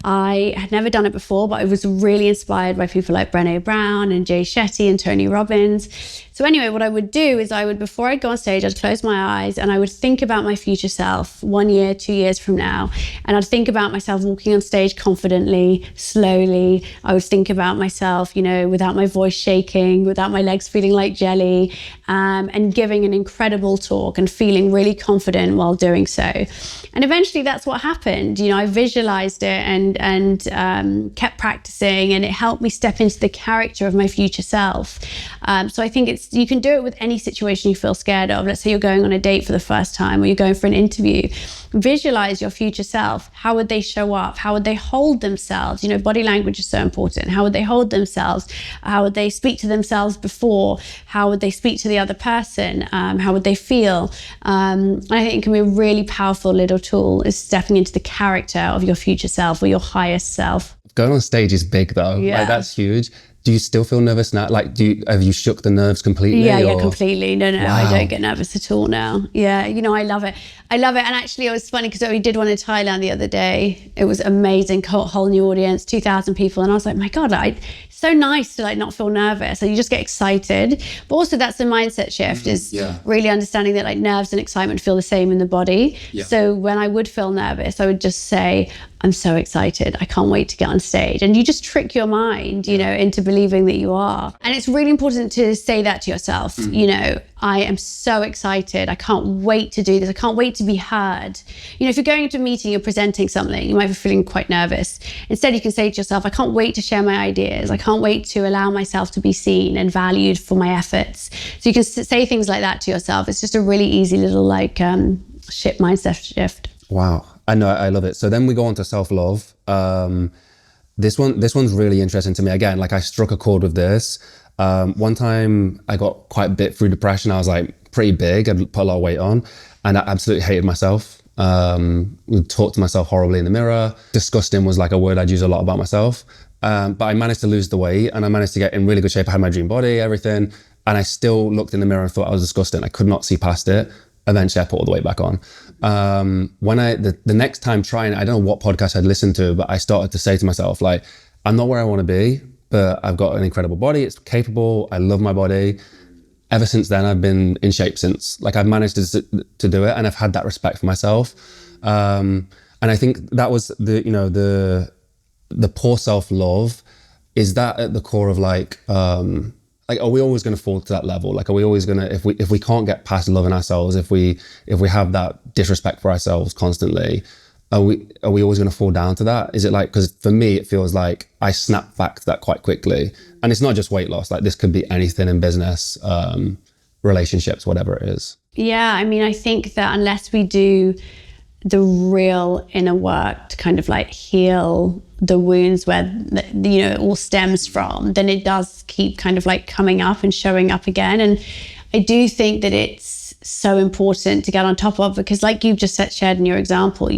I had never done it before, but I was really inspired by people like Brené Brown and Jay Shetty and Tony Robbins. So anyway, what I would do is before I'd go on stage, I'd close my eyes and I would think about my future self 1 year, 2 years from now. And I'd think about myself walking on stage confidently, slowly. I would think about myself, you know, without my voice shaking, without my legs feeling like jelly, and giving an incredible talk and feeling really confident while doing so. And eventually that's what happened. You know, I visualized it and kept practicing, and it helped me step into the character of my future self. So I think you can do it with any situation you feel scared of. Let's say you're going on a date for the first time, or you're going for an interview. Visualize your future self. How would they show up? How would they hold themselves? You know, body language is so important. How would they hold themselves? How would they speak to themselves before? How would they speak to the other person? How would they feel? I think it can be a really powerful little tool, is stepping into the character of your future self or your highest self. Going on stage is big though. Yeah. Like, that's huge. Do you still feel nervous now? Like, have you shook the nerves completely? Yeah, completely. No, Wow. I don't get nervous at all now. Yeah, you know, I love it. And actually it was funny because we did one in Thailand the other day. It was amazing, whole new audience, 2,000 people. And I was like, my God, so nice to like not feel nervous. And you just get excited. But also that's the mindset shift, is really understanding that like nerves and excitement feel the same in the body. Yeah. So when I would feel nervous, I would just say, I'm so excited. I can't wait to get on stage. And you just trick your mind, you know, into believing that you are. And it's really important to say that to yourself, you know, I am so excited. I can't wait to do this. I can't wait to be heard. You know, if you're going into a meeting, you're presenting something, you might be feeling quite nervous. Instead, you can say to yourself, I can't wait to share my ideas. I can't wait to allow myself to be seen and valued for my efforts. So you can say things like that to yourself. It's just a really easy little mindset shift. Wow. I know, I love it. So then we go on to self-love. This one's really interesting to me. Again, like I struck a chord with this. One time I got quite bit through depression. I was like pretty big. I'd put a lot of weight on and I absolutely hated myself. Would talk to myself horribly in the mirror. Disgusting was like a word I'd use a lot about myself. But I managed to lose the weight and I managed to get in really good shape. I had my dream body, everything. And I still looked in the mirror and thought I was disgusting. I could not see past it. Eventually I put all the weight back on. When the next time trying, I don't know what podcast I'd listened to, but I started to say to myself, like, I'm not where I want to be, but I've got an incredible body. It's capable. I love my body. Ever since then, I've been in shape since. Like I've managed to do it and I've had that respect for myself. And I think that was the poor self-love. Is that at the core of like, are we always going to fall to that level? Like, are we always going to, if we can't get past loving ourselves, if we have that disrespect for ourselves constantly, are we always going to fall down to that? Is it like, because for me, it feels like I snap back to that quite quickly. And it's not just weight loss. Like this could be anything in business, relationships, whatever it is. Yeah. I mean, I think that unless we do the real inner work to kind of like heal the wounds where it all stems from, then it does keep kind of like coming up and showing up again. And I do think that it's so important to get on top of, because like you've just shared in your example,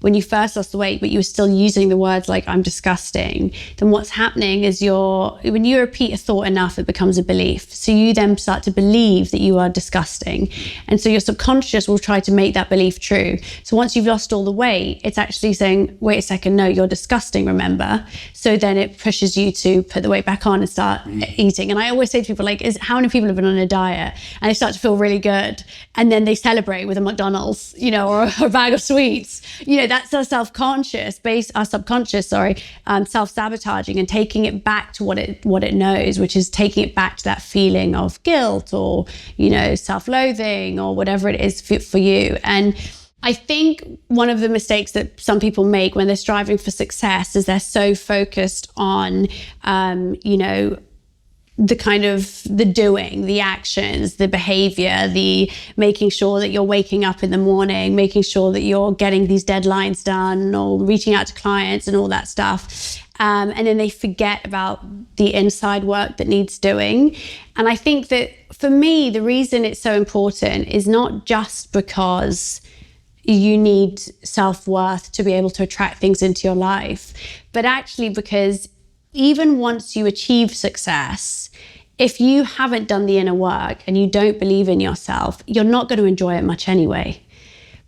when you first lost the weight but you were still using the words like I'm disgusting, then what's happening is when you repeat a thought enough, it becomes a belief. So you then start to believe that you are disgusting, and so your subconscious will try to make that belief true. So once you've lost all the weight, it's actually saying, wait a second, no, you're disgusting, remember? So then it pushes you to put the weight back on and start eating. And I always say to people, like, how many people have been on a diet and they start to feel really good and then they celebrate with a McDonald's, or a bag of sweets? That's our subconscious, self-sabotaging and taking it back to what it knows, which is taking it back to that feeling of guilt or, self-loathing or whatever it is for you. And I think one of the mistakes that some people make when they're striving for success is they're so focused on, the doing, the actions, the behavior, the making sure that you're waking up in the morning, making sure that you're getting these deadlines done or reaching out to clients and all that stuff. And then they forget about the inside work that needs doing. And I think that for me, the reason it's so important is not just because you need self-worth to be able to attract things into your life, but actually because even once you achieve success, if you haven't done the inner work and you don't believe in yourself, you're not going to enjoy it much anyway,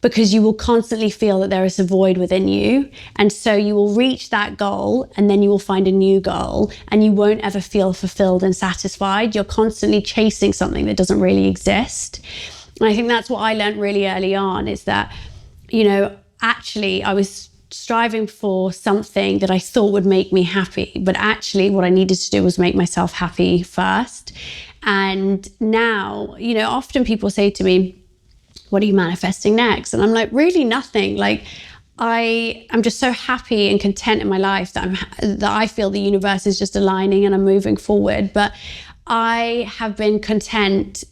because you will constantly feel that there is a void within you. And so you will reach that goal and then you will find a new goal and you won't ever feel fulfilled and satisfied. You're constantly chasing something that doesn't really exist. And I think that's what I learned really early on, is that, actually I was striving for something that I thought would make me happy, but actually what I needed to do was make myself happy first. And now, often people say to me, what are you manifesting next? And I'm like, really nothing. Like I'm just so happy and content in my life that I feel the universe is just aligning and I'm moving forward. But I have been content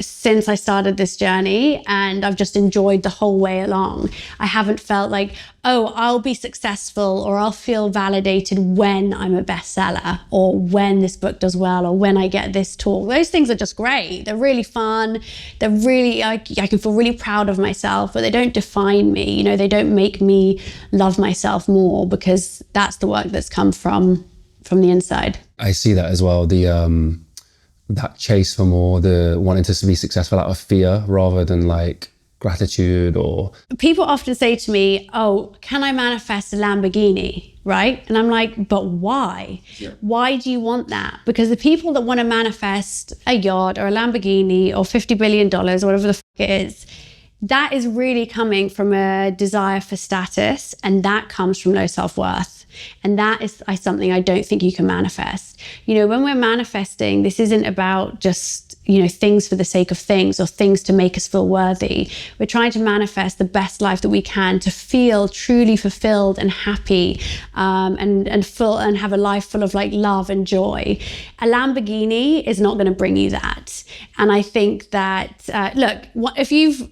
since I started this journey, and I've just enjoyed the whole way along. I haven't felt like, oh, I'll be successful or I'll feel validated when I'm a bestseller or when this book does well or when I get this talk. Those things are just great. They're really fun. They're really, I can feel really proud of myself, but they don't define me. They don't make me love myself more, because that's the work that's come from the inside. I see that as well. That chase for more, the wanting to be successful out of fear rather than like gratitude. Or people often say to me, oh, can I manifest a Lamborghini, right? And I'm like, but why? Yeah. Why do you want that? Because the people that want to manifest a yacht or a Lamborghini or $50 billion or whatever the fuck it is, that is really coming from a desire for status, and that comes from low self-worth. And that is something I don't think you can manifest. You know, when we're manifesting, this isn't about just, you know, things for the sake of things or things to make us feel worthy. We're trying to manifest the best life that we can to feel truly fulfilled and happy, and full, and have a life full of like love and joy. A Lamborghini is not going to bring you that. And I think that, if you've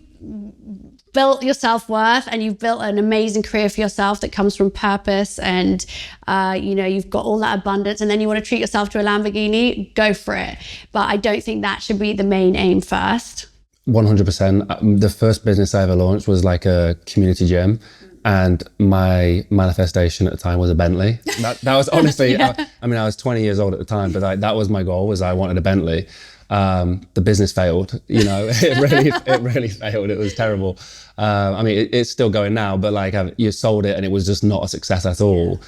built your self-worth and you've built an amazing career for yourself that comes from purpose, and you know, you've got all that abundance, and then you want to treat yourself to a Lamborghini, go for it. But I don't think that should be the main aim first. 100%. The first business I ever launched was like a community gym, and my manifestation at the time was a Bentley. That was honestly, Yeah. I mean, I was 20 years old at the time, but that was my goal, was I wanted a Bentley. The business failed, you know, it really failed. It was terrible. I mean, it's still going now, but like you sold it and it was just not a success at all.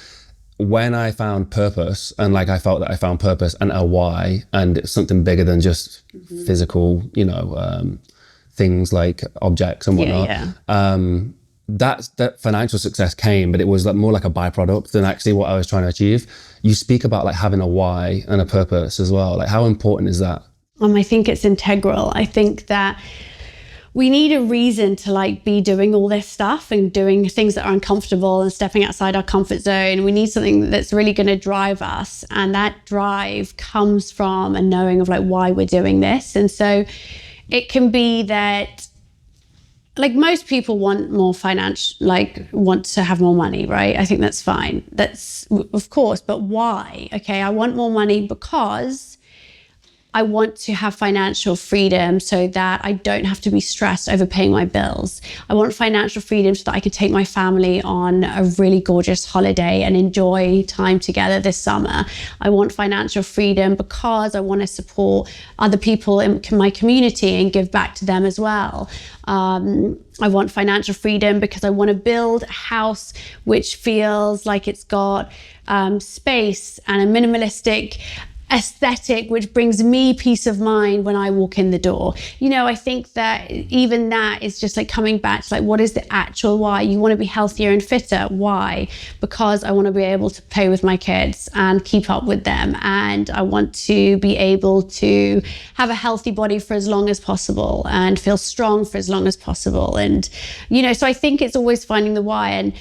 When I found purpose, and like I felt that I found purpose and a why, and it's something bigger than just physical, you know, things like objects and whatnot. That financial success came, but it was like more like a byproduct than actually what I was trying to achieve. You speak about like having a why and a purpose as well. Like, how important is that? I think it's integral. I think that we need a reason to like be doing all this stuff and doing things that are uncomfortable and stepping outside our comfort zone. We need something that's really going to drive us. And that drive comes from a knowing of like why we're doing this. And so it can be that, like, most people want more financial, like want to have more money, right? I think that's fine. That's, of course, but why? Okay, I want more money because I want to have financial freedom so that I don't have to be stressed over paying my bills. I want financial freedom so that I can take my family on a really gorgeous holiday and enjoy time together this summer. I want financial freedom because I want to support other people in my community and give back to them as well. I want financial freedom because I want to build a house which feels like it's got space and a minimalistic aesthetic which brings me peace of mind when I walk in the door. You know, I think that even that is just like coming back to like, what is the actual why? You want to be healthier and fitter. Why? Because I want to be able to play with my kids and keep up with them, and I want to be able to have a healthy body for as long as possible and feel strong for as long as possible. And you know, so I think it's always finding the why. And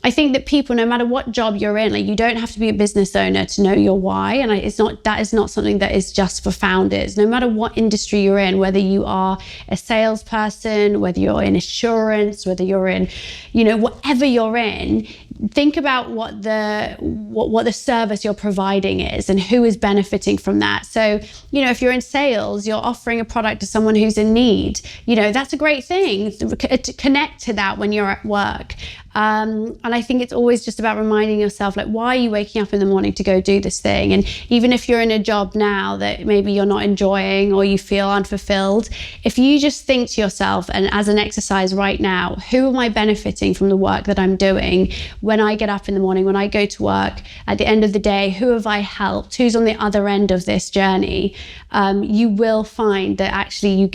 I think that people, no matter what job you're in, like, you don't have to be a business owner to know your why. And that is not something that is just for founders. No matter what industry you're in, whether you are a salesperson, whether you're in insurance, whether you're in, you know, whatever you're in, think about what the service you're providing is and who is benefiting from that. So, you know, if you're in sales, you're offering a product to someone who's in need. You know, that's a great thing to connect to that when you're at work. And I think it's always just about reminding yourself, like, why are you waking up in the morning to go do this thing? And even if you're in a job now that maybe you're not enjoying or you feel unfulfilled, if you just think to yourself, and as an exercise right now, who am I benefiting from the work that I'm doing? When I get up in the morning, when I go to work, at the end of the day, who have I helped? Who's on the other end of this journey? You will find that actually you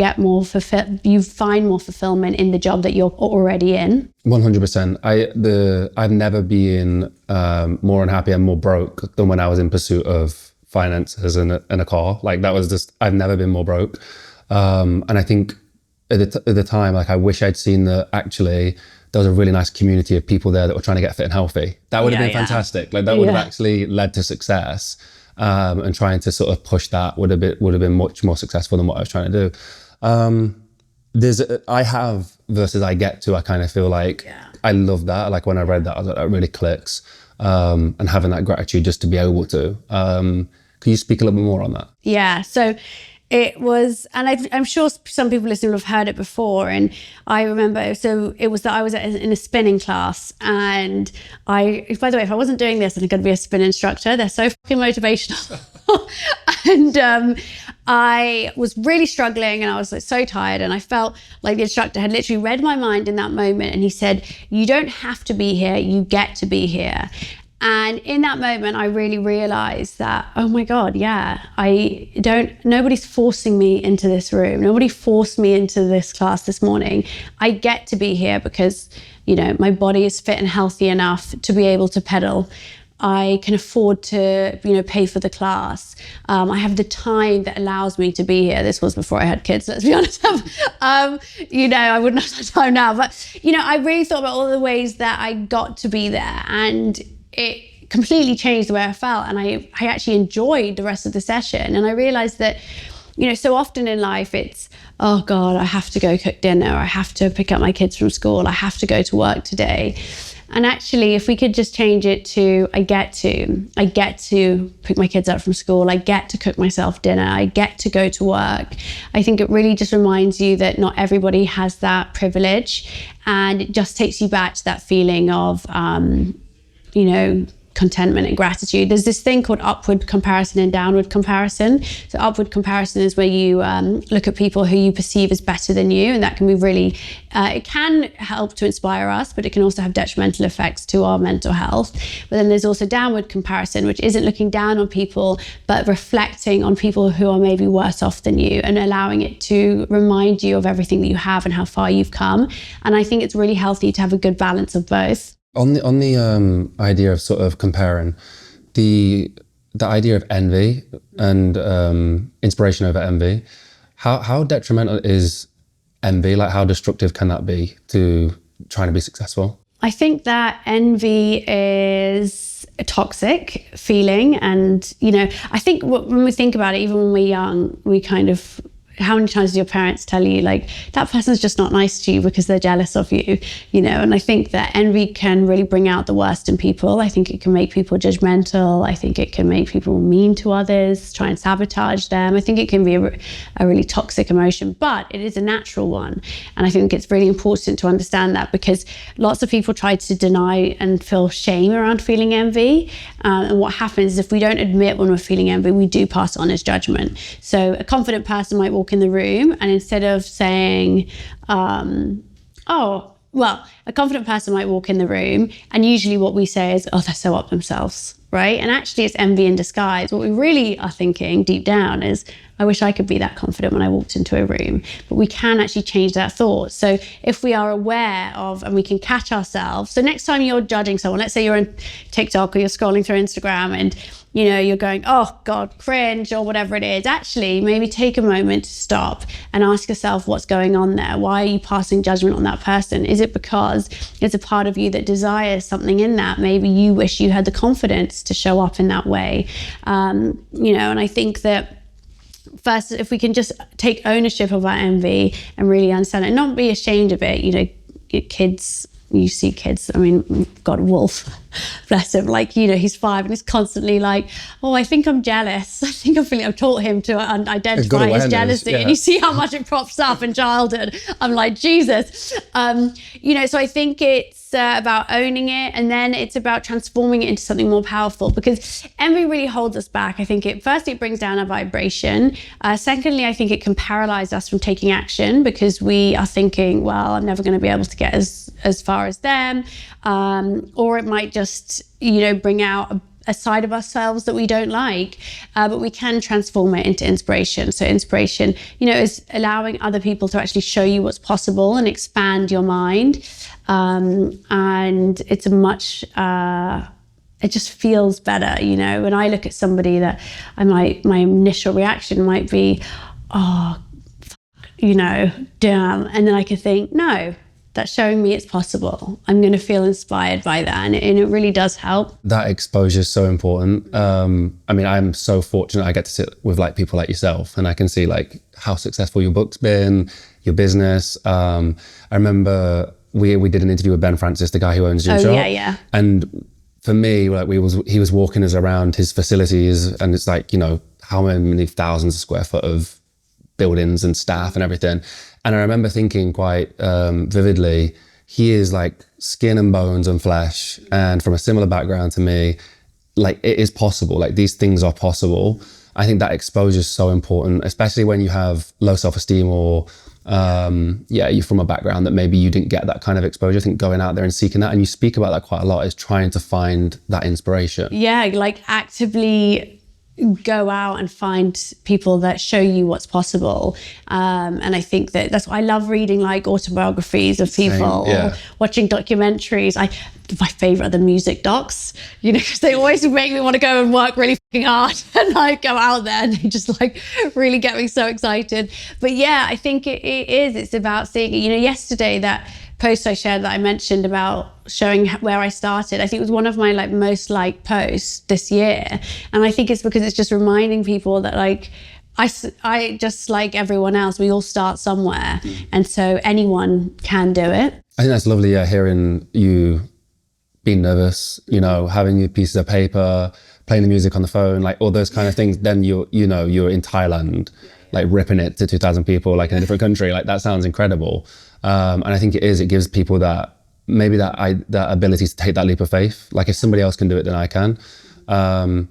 find more fulfillment in the job that you're already in. 100%. I've never been more unhappy and more broke than when I was in pursuit of finances and a car. Like, that was just, I've never been more broke. And I think at the time, like, I wish I'd seen that actually there was a really nice community of people there that were trying to get fit and healthy. That would have been fantastic. Like, that would have actually led to success. And trying to sort of push that would have been much more successful than what I was trying to do. I have versus I get to, I kind of feel like I love that. Like, when I read that, I was like, that really clicks. And having that gratitude just to be able to. Can you speak a little bit more on that? Yeah. So it was, and I'm sure some people listening will have heard it before. And I remember, so it was that I was in a spinning class, and by the way, if I wasn't doing this, I'm going to be a spin instructor. They're so fucking motivational. And I was really struggling, and I was like so tired, and I felt like the instructor had literally read my mind in that moment. And he said, you don't have to be here, you get to be here. And in that moment, I really realized that, oh my God, yeah, nobody's forcing me into this room. Nobody forced me into this class this morning. I get to be here because, my body is fit and healthy enough to be able to pedal. I can afford to, pay for the class. I have the time that allows me to be here. This was before I had kids, let's be honest. I wouldn't have the time now. But, I really thought about all the ways that I got to be there. And it completely changed the way I felt. And I actually enjoyed the rest of the session. And I realized that, so often in life it's, oh God, I have to go cook dinner. I have to pick up my kids from school. I have to go to work today. And actually, if we could just change it to, I get to pick my kids up from school. I get to cook myself dinner. I get to go to work. I think it really just reminds you that not everybody has that privilege. And it just takes you back to that feeling of, contentment and gratitude. There's this thing called upward comparison and downward comparison. So upward comparison is where you look at people who you perceive as better than you, and that can be really, it can help to inspire us, but it can also have detrimental effects to our mental health. But then there's also downward comparison, which isn't looking down on people, but reflecting on people who are maybe worse off than you and allowing it to remind you of everything that you have and how far you've come. And I think it's really healthy to have a good balance of both. On the idea of sort of comparing, the idea of envy and inspiration over envy, how detrimental is envy? Like, how destructive can that be to trying to be successful? I think that envy is a toxic feeling, and I think when we think about it, even when we're young, we kind of. How many times do your parents tell you, like, that person's just not nice to you because they're jealous of you, And I think that envy can really bring out the worst in people. I think it can make people judgmental. I think it can make people mean to others, try and sabotage them. I think it can be a really toxic emotion, but it is a natural one. And I think it's really important to understand that, because lots of people try to deny and feel shame around feeling envy. And what happens is, if we don't admit when we're feeling envy, we do pass on as judgment. So a confident person might walk in the room, and instead of saying, a confident person might walk in the room, and usually what we say is, oh, they're so up themselves, right? And actually it's envy in disguise. What we really are thinking deep down is, I wish I could be that confident when I walked into a room. But we can actually change that thought. So if we are aware of, and we can catch ourselves, so next time you're judging someone, let's say you're on TikTok or you're scrolling through Instagram and you're going, oh God, cringe, or whatever it is. Actually, maybe take a moment to stop and ask yourself what's going on there. Why are you passing judgment on that person? Is it because it's a part of you that desires something in that? Maybe you wish you had the confidence to show up in that way. And I think that first, if we can just take ownership of our envy and really understand it and not be ashamed of it, you see kids, I mean, we've got Wolf, bless him, he's 5 and he's constantly like, oh, I think I'm jealous. I've taught him to identify his jealousy, and you see how much it props up in childhood. I'm like, Jesus. So I think it's about owning it, and then it's about transforming it into something more powerful, because envy really holds us back. I think it brings down our vibration. Secondly, I think it can paralyze us from taking action, because we are thinking, well, I'm never going to be able to get as far as them, or it might just bring out a side of ourselves that we don't like, but we can transform it into inspiration. So inspiration is allowing other people to actually show you what's possible and expand your mind, and it's it just feels better. When I look at somebody that my initial reaction might be, oh, damn, and then I could think, no, that's showing me it's possible. I'm going to feel inspired by that. And it really does help. That exposure is so important. I'm so fortunate I get to sit with people like yourself, and I can see how successful your book's been, your business. I remember we did an interview with Ben Francis, the guy who owns Gym Shop. Yeah. And for me, he was walking us around his facilities, and it's how many thousands of square foot of buildings and staff and everything. And I remember thinking quite vividly, he is skin and bones and flesh, and from a similar background to me, it is possible. These things are possible. I think that exposure is so important, especially when you have low self-esteem or you're from a background that maybe you didn't get that kind of exposure. I think going out there and seeking that, and you speak about that quite a lot, is trying to find that inspiration. Yeah, like actively go out and find people that show you what's possible. And I think that's why I love reading like autobiographies of people, or watching documentaries. My favorite are the music docs, because they always make me want to go and work really fucking hard and like go out there, and they just like really get me so excited. But yeah, I think it's about seeing, yesterday that post I shared that I mentioned about showing where I started, I think it was one of my like most liked posts this year. And I think it's because it's just reminding people that like I just like everyone else, we all start somewhere, and so anyone can do it. I think that's lovely, hearing you being nervous, having your pieces of paper, playing the music on the phone, like all those kind of things. Then you're in Thailand, like ripping it to 2,000 people, like in a different country. Like that sounds incredible. And I think it gives people that ability to take that leap of faith. Like if somebody else can do it, then I can. And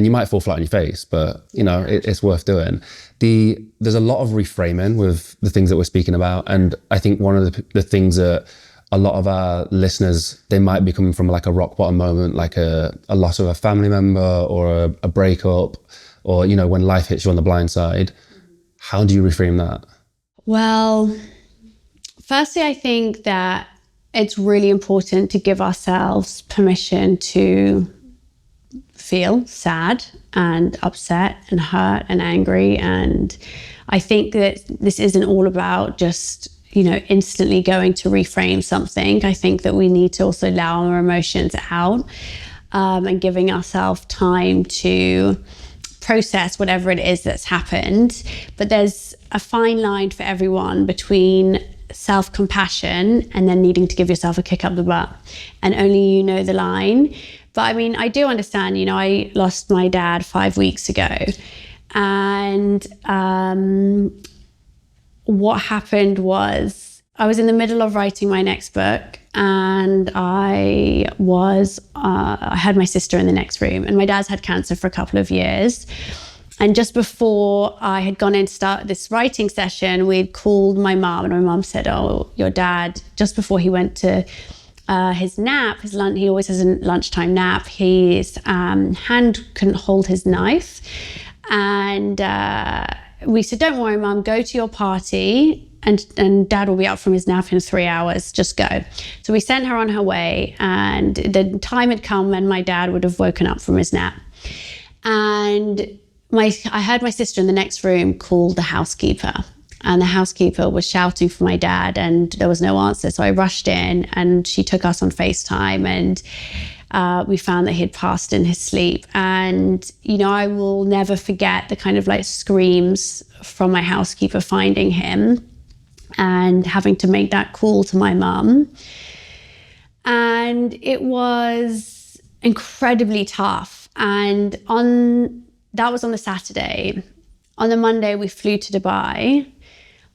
you might fall flat on your face, but it's worth doing. There's a lot of reframing with the things that we're speaking about. And I think one of the things that a lot of our listeners, they might be coming from like a rock bottom moment, like a loss of a family member or a breakup, or, when life hits you on the blind side. How do you reframe that? Well, firstly, I think that it's really important to give ourselves permission to feel sad and upset and hurt and angry. And I think that this isn't all about just, instantly going to reframe something. I think that we need to also allow our emotions out, and giving ourselves time to process whatever it is that's happened. But there's a fine line for everyone between self-compassion and then needing to give yourself a kick up the butt, and only you know the line. But I mean, I do understand, I lost my dad 5 weeks ago, and what happened was I was in the middle of writing my next book, and I had my sister in the next room, and my dad's had cancer for a couple of years. And just before I had gone in to start this writing session, we'd called my mom, and my mom said, "Oh, your dad," just before he went to his nap, his lunch, he always has a lunchtime nap, his hand couldn't hold his knife. And we said, "Don't worry, Mum, go to your party, and Dad will be up from his nap in 3 hours, just go." So we sent her on her way, and the time had come when my dad would have woken up from his nap. And I heard my sister in the next room call the housekeeper, and the housekeeper was shouting for my dad, and there was no answer. So I rushed in, and she took us on FaceTime, and we found that he had passed in his sleep. And, I will never forget the kind of like screams from my housekeeper finding him and having to make that call to my mum. And it was incredibly tough. And that was on the Saturday. On the Monday, we flew to Dubai.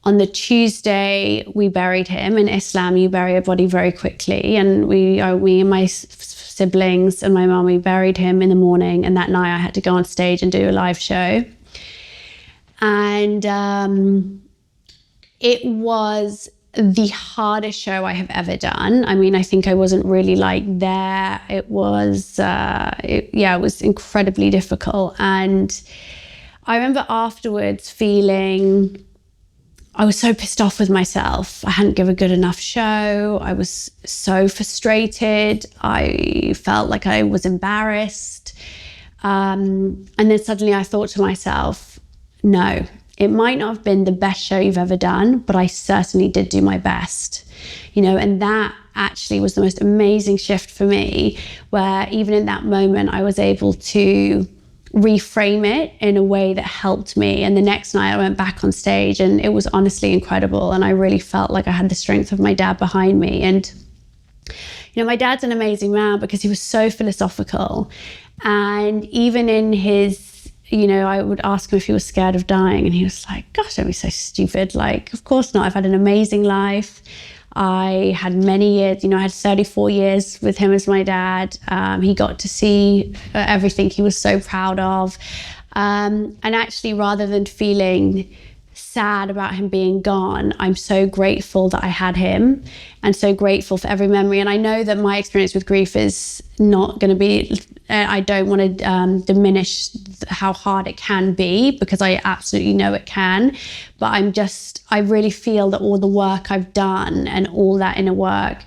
On the Tuesday, we buried him. In Islam, you bury a body very quickly. And we and my siblings and my mum, we buried him in the morning. And that night, I had to go on stage and do a live show. And it was the hardest show I have ever done. I mean, I think I wasn't really like there. It was, it was incredibly difficult. And I remember afterwards feeling, I was so pissed off with myself. I hadn't given a good enough show. I was so frustrated. I felt like I was embarrassed. And then suddenly I thought to myself, no, it might not have been the best show you've ever done, but I certainly did do my best, and that actually was the most amazing shift for me, where even in that moment, I was able to reframe it in a way that helped me. And the next night I went back on stage, and it was honestly incredible. And I really felt like I had the strength of my dad behind me. And, my dad's an amazing man because he was so philosophical. And even in his, I would ask him if he was scared of dying, and he was like, "Gosh, don't be so stupid. Like, of course not. I've had an amazing life. I had many years, I had 34 years with him as my dad. He got to see everything he was so proud of. And actually, rather than feeling sad about him being gone, I'm so grateful that I had him, and so grateful for every memory. And I know that my experience with grief is not going to be, I don't want to diminish how hard it can be, because I absolutely know it can. But I really feel that all the work I've done and all that inner work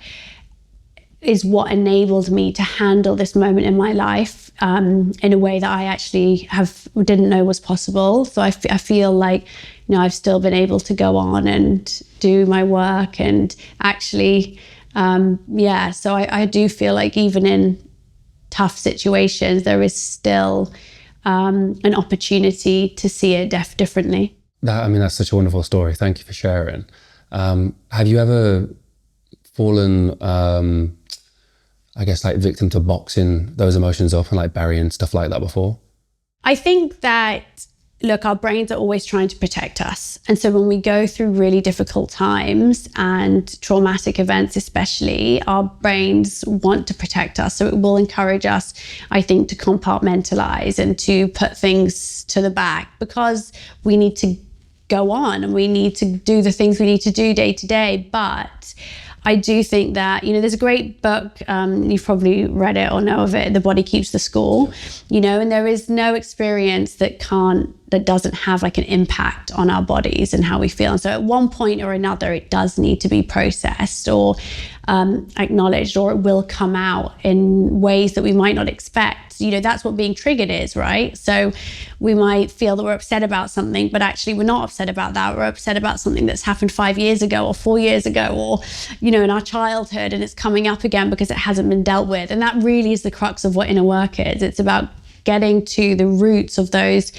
is what enabled me to handle this moment in my life in a way that I actually didn't know was possible. So I feel like, I've still been able to go on and do my work, and actually, so I do feel like even in tough situations, there is still an opportunity to see it differently. That's such a wonderful story. Thank you for sharing. Have you ever fallen, victim to boxing those emotions up and like burying stuff like that before? I think that, look, our brains are always trying to protect us. And so when we go through really difficult times and traumatic events especially, our brains want to protect us. So it will encourage us, I think, to compartmentalize and to put things to the back, because we need to go on and we need to do the things we need to do day to day. But I do think that, there's a great book, you've probably read it or know of it, The Body Keeps the Score, and there is no experience that doesn't have like an impact on our bodies and how we feel. And so at one point or another, it does need to be processed or acknowledged, or it will come out in ways that we might not expect. That's what being triggered is, right? So we might feel that we're upset about something, but actually we're not upset about that. We're upset about something that's happened 5 years ago or 4 years ago, or, in our childhood, and it's coming up again because it hasn't been dealt with. And that really is the crux of what inner work is. It's about getting to the roots of those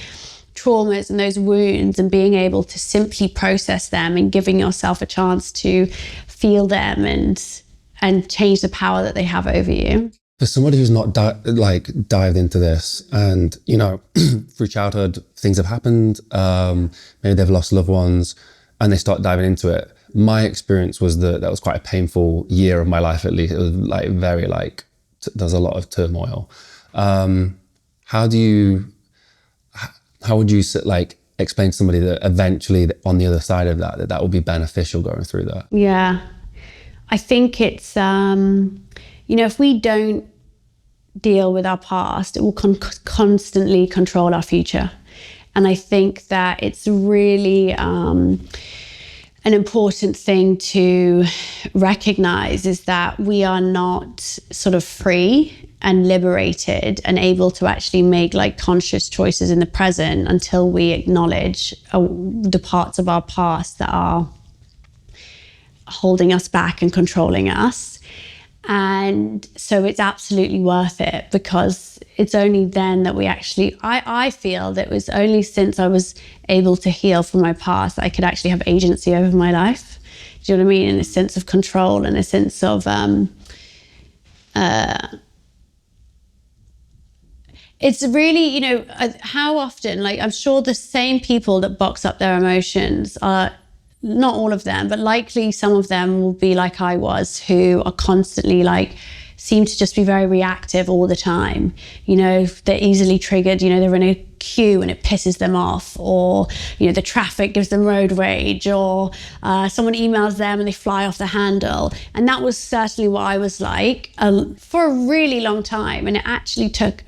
traumas and those wounds and being able to simply process them and giving yourself a chance to feel them and change the power that they have over you. For somebody who's not dived into this, and through childhood things have happened, maybe they've lost loved ones, and they start diving into it. My experience was that was quite a painful year of my life. At least it was there's a lot of turmoil. How would you explain to somebody that eventually on the other side of that will be beneficial going through that? Yeah, I think it's if we don't deal with our past, it will constantly control our future. And I think that it's really an important thing to recognize, is that we are not sort of free and liberated and able to actually make conscious choices in the present until we acknowledge the parts of our past that are holding us back and controlling us. And so it's absolutely worth it, because it's only then that we actually, I feel that it was only since I was able to heal from my past that I could actually have agency over my life. Do you know what I mean? And a sense of control and a sense of, it's really, how often, I'm sure the same people that box up their emotions are, not all of them, but likely some of them will be like I was, who are constantly seem to just be very reactive all the time. They're easily triggered, they're in a queue and it pisses them off, or, the traffic gives them road rage, or someone emails them and they fly off the handle. And that was certainly what I was like for a really long time. And it actually took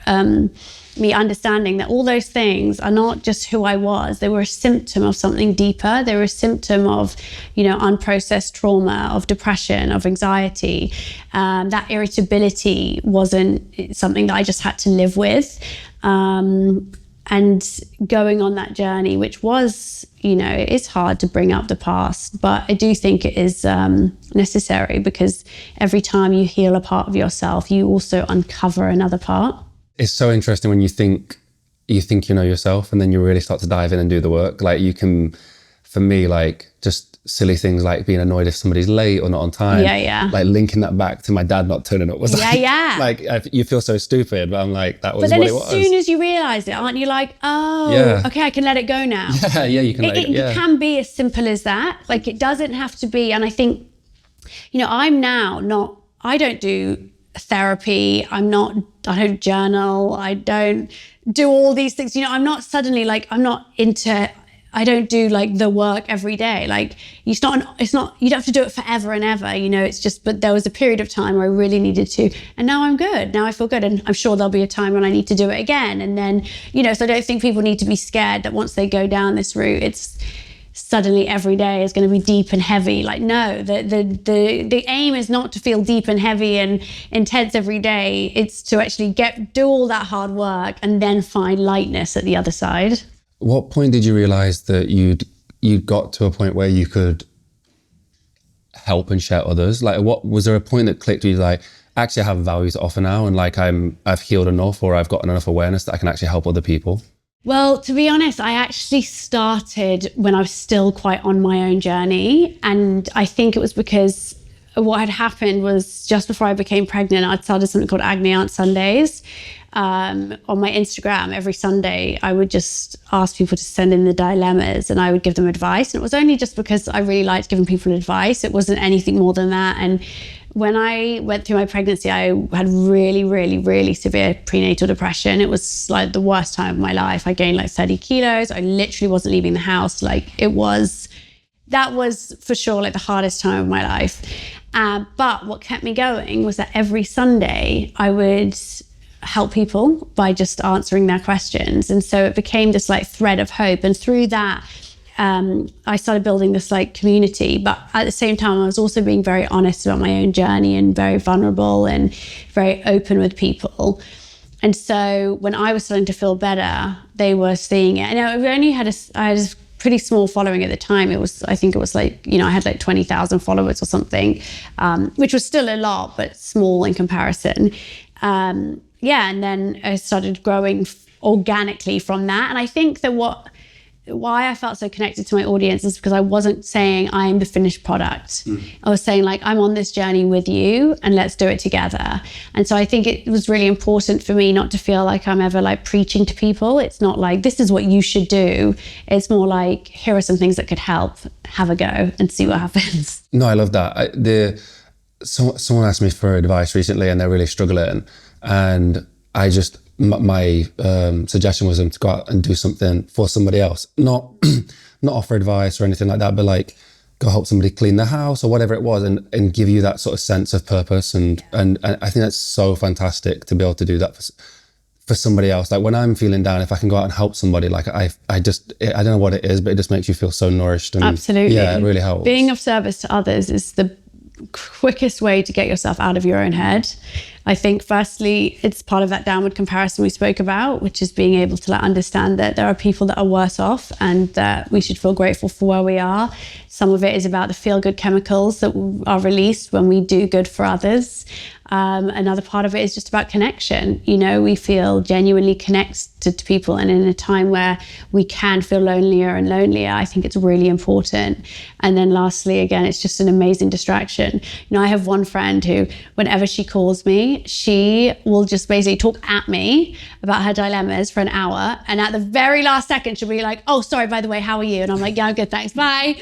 me understanding that all those things are not just who I was. They were a symptom of something deeper. They were a symptom of, unprocessed trauma, of depression, of anxiety. That irritability wasn't something that I just had to live with. And going on that journey, which was, it is hard to bring up the past, but I do think it is necessary, because every time you heal a part of yourself, you also uncover another part. It's so interesting when you think you know yourself, and then you really start to dive in and do the work. You can, for me, just silly things like being annoyed if somebody's late or not on time. Yeah. Linking that back to my dad not turning up was you feel so stupid, but I'm that was what it was. But then as soon as you realise it, aren't you okay, I can let it go now. Yeah, you can let it go. It can be as simple as that. It doesn't have to be. And I think, I'm now not, I don't do therapy. I don't journal. I don't do all these things. I'm not suddenly like, I don't do like the work every day. Like you don't have to do it forever and ever, it's just, but there was a period of time where I really needed to, and now I'm good. Now I feel good. And I'm sure there'll be a time when I need to do it again. And then, so I don't think people need to be scared that once they go down this route, it's suddenly every day is going to be deep and heavy. Like, no, the aim is not to feel deep and heavy and intense every day. It's to actually do all that hard work and then find lightness at the other side. What point did you realize that you'd got to a point where you could help and share others? Like, what was there a point that clicked with you, like, actually I have value to offer now, and like I've healed enough, or I've gotten enough awareness that I can actually help other people? Well, to be honest, I actually started when I was still quite on my own journey. And I think it was because what had happened was just before I became pregnant, I'd started something called Agony Aunt Sundays. On my Instagram, every Sunday, I would just ask people to send in the dilemmas and I would give them advice. And it was only just because I really liked giving people advice. It wasn't anything more than that. And when I went through my pregnancy, I had really, really, really severe prenatal depression. It was like the worst time of my life. I gained like 30 kilos. I literally wasn't leaving the house. That was for sure like the hardest time of my life. But what kept me going was that every Sunday I would help people by just answering their questions. And so it became this like thread of hope. And through that, I started building this like community, but at the same time, I was also being very honest about my own journey and very vulnerable and very open with people. And so when I was starting to feel better, they were seeing it. And I had a pretty small following at the time. I think it was like, I had like 20,000 followers or something, which was still a lot, but small in comparison. And then I started growing organically from that. And I think that why I felt so connected to my audience is because I wasn't saying I'm the finished product. I was saying like, I'm on this journey with you and let's do it together. And so I think it was really important for me not to feel like I'm ever like preaching to people. It's not like, this is what you should do. It's more like, here are some things that could help, have a go and see what happens. No, I love that. Someone asked me for advice recently and they're really struggling. And my suggestion was them to go out and do something for somebody else, not offer advice or anything like that, but like go help somebody clean their house or whatever it was, and give you that sort of sense of purpose. And I think that's so fantastic to be able to do that for somebody else. Like when I'm feeling down, if I can go out and help somebody, like I don't know what it is, but it just makes you feel so nourished. And absolutely, yeah, it really helps. Being of service to others is the quickest way to get yourself out of your own head. I think firstly, it's part of that downward comparison we spoke about, which is being able to understand that there are people that are worse off and that we should feel grateful for where we are. Some of it is about the feel-good chemicals that are released when we do good for others. Another part of it is just about connection. We feel genuinely connected to people, and in a time where we can feel lonelier and lonelier, I think it's really important. And then lastly, again, it's just an amazing distraction. I have one friend who, whenever she calls me, she will just basically talk at me about her dilemmas for an hour, and at the very last second she'll be like, oh, sorry, by the way, how are you? And I'm like, yeah, I'm good, thanks, bye.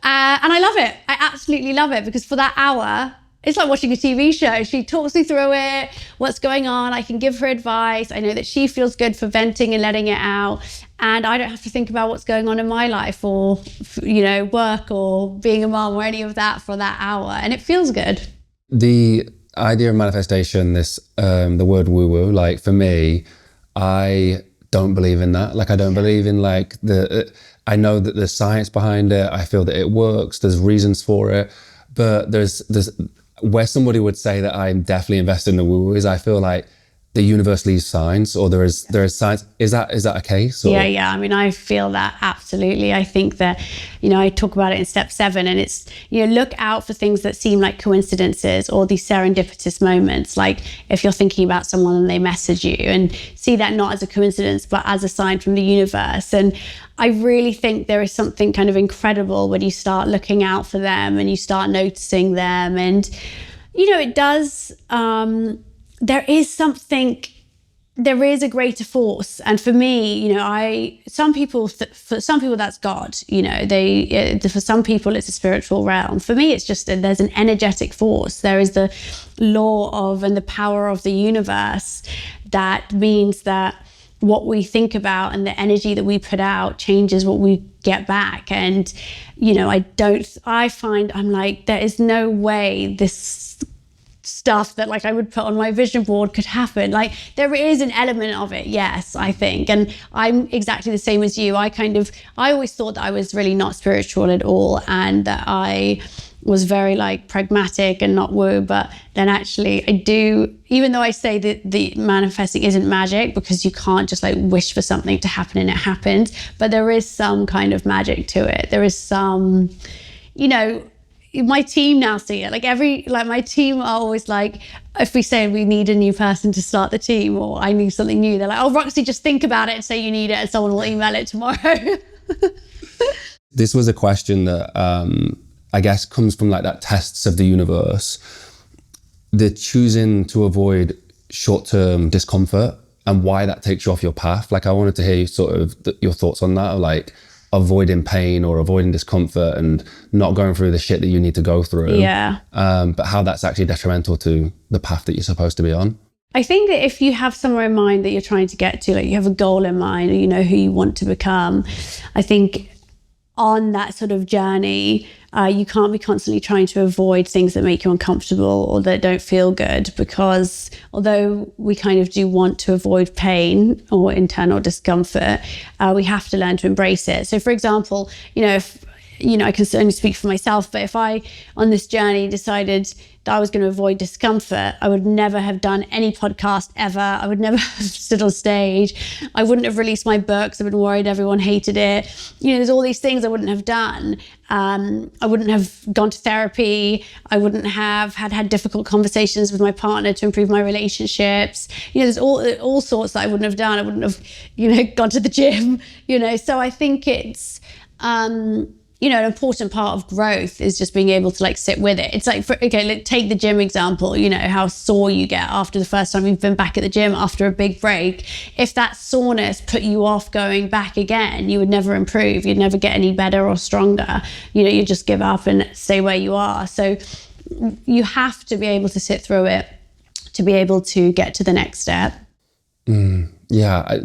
And I love it. I absolutely love it, because for that hour, it's like watching a TV show. She talks me through it, what's going on. I can give her advice. I know that she feels good for venting and letting it out. And I don't have to think about what's going on in my life or, work or being a mom or any of that for that hour. And it feels good. The idea of manifestation, the word woo-woo, like for me, I don't believe in that. Like I don't believe in I know that there's science behind it. I feel that it works. There's reasons for it. But there's where somebody would say that I'm definitely invested in the woo-woo is I feel like the universe leaves signs, or there is science. Is that a case? Or? Yeah. I mean, I feel that absolutely. I think that, I talk about it in step 7, and it's, look out for things that seem like coincidences or these serendipitous moments. Like if you're thinking about someone and they message you, and see that not as a coincidence, but as a sign from the universe. And I really think there is something kind of incredible when you start looking out for them and you start noticing them. And, it does, there is something there is a greater force, and for me, you know, for some people that's God. You know, for some people it's a spiritual realm. For me, it's just there's an energetic force. There is the law of and the power of the universe that means that what we think about and the energy that we put out changes what we get back. And you know, I find I'm like, there is no way this stuff that like I would put on my vision board could happen. Like there is an element of it, yes, I think. And I'm exactly the same as you. I always thought that I was really not spiritual at all, and that I was very like pragmatic and not woo. But then actually I do, even though I say that the manifesting isn't magic, because you can't just like wish for something to happen and it happens, but there is some kind of magic to it. There is some, you know, my team now see it. Like my team are always like, if we say we need a new person to start the team, or I need something new, they're like, oh, Roxie, just think about it and say you need it, and someone will email it tomorrow. This was a question that I guess comes from like that tests of the universe. The choosing to avoid short-term discomfort and why that takes you off your path. Like I wanted to hear you sort of your thoughts on that, of like avoiding pain or avoiding discomfort and not going through the shit that you need to go through. Yeah. But how that's actually detrimental to the path that you're supposed to be on. I think that if you have somewhere in mind that you're trying to get to, like you have a goal in mind, or you know who you want to become, I think on that sort of journey, you can't be constantly trying to avoid things that make you uncomfortable or that don't feel good, because although we kind of do want to avoid pain or internal discomfort, we have to learn to embrace it. So for example, you know, if you know, I can only speak for myself, but if I, on this journey, decided that I was going to avoid discomfort, I would never have done any podcast ever. I would never have stood on stage. I wouldn't have released my books. I would have been worried everyone hated it. You know, there's all these things I wouldn't have done. I wouldn't have gone to therapy. I wouldn't have had difficult conversations with my partner to improve my relationships. You know, there's all sorts that I wouldn't have done. I wouldn't have, you know, gone to the gym, you know. So I think it's, you know, an important part of growth is just being able to like sit with it. It's like, take the gym example, you know, how sore you get after the first time you've been back at the gym after a big break. If that soreness put you off going back again, you would never improve. You'd never get any better or stronger. You know, you just give up and stay where you are. So you have to be able to sit through it to be able to get to the next step. Yeah.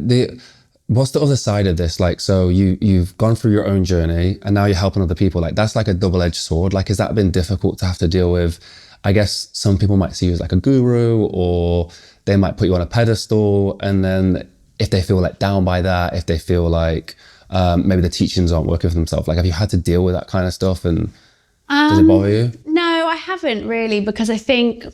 What's the other side of this? Like, so you've gone through your own journey and now you're helping other people. Like, that's like a double-edged sword. Like, has that been difficult to have to deal with? I guess some people might see you as like a guru, or they might put you on a pedestal. And then if they feel let down by that, if they feel like maybe the teachings aren't working for themselves, like, have you had to deal with that kind of stuff? And does it bother you? No, I haven't really, because I think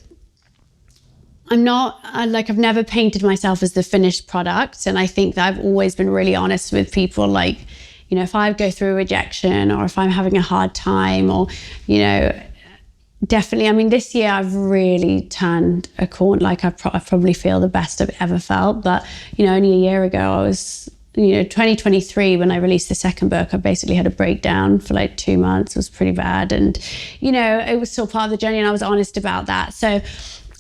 I'm not, I've never painted myself as the finished product. And I think that I've always been really honest with people. Like, you know, if I go through rejection or if I'm having a hard time, or, you know, definitely, I mean, this year I've really turned a corner. Like I probably feel the best I've ever felt. But, you know, only a year ago I was, you know, 2023, when I released the second book, I basically had a breakdown for like 2 months. It was pretty bad. And, you know, it was still part of the journey and I was honest about that. So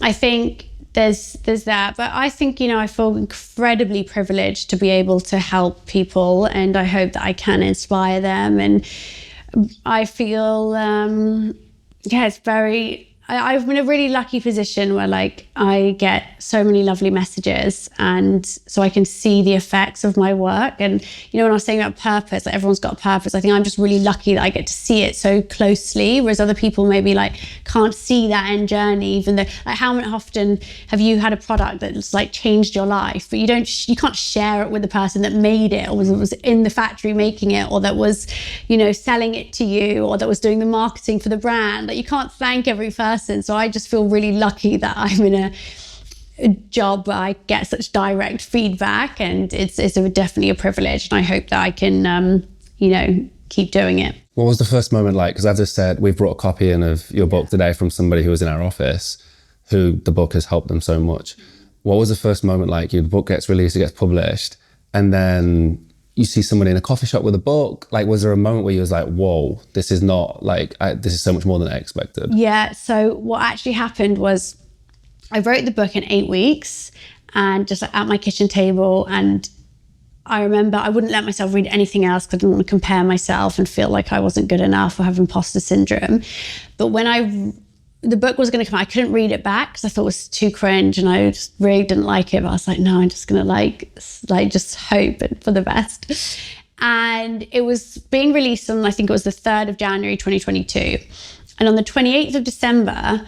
I think there's that. But I think, you know, I feel incredibly privileged to be able to help people, and I hope that I can inspire them. And I feel, it's very, I'm in a really lucky position where like I get so many lovely messages, and so I can see the effects of my work. And, you know, when I was saying about purpose, like everyone's got a purpose, I think I'm just really lucky that I get to see it so closely, whereas other people maybe like can't see that end journey. Even though, like, how often have you had a product that's like changed your life, but you can't share it with the person that made it, or was in the factory making it, or that was, you know, selling it to you, or that was doing the marketing for the brand? Like, you can't thank every person. So I just feel really lucky that I'm in a job where I get such direct feedback, and it's definitely a privilege, and I hope that I can, you know, keep doing it. What was the first moment like? Because I've just said we've brought a copy in of your book today from somebody who was in our office, who the book has helped them so much. What was the first moment like? The book gets released, it gets published, and then you see somebody in a coffee shop with a book. Like, was there a moment where you was like, whoa, this is not like, this is so much more than I expected? Yeah, so what actually happened was I wrote the book in 8 weeks, and just like at my kitchen table. And I remember I wouldn't let myself read anything else because I didn't want to compare myself and feel like I wasn't good enough or have imposter syndrome. But when the book was going to come out, I couldn't read it back because I thought it was too cringe and I just really didn't like it. But I was like, no, I'm just going to like just hope for the best. And it was being released on, I think it was the 3rd of January, 2022. And on the 28th of December,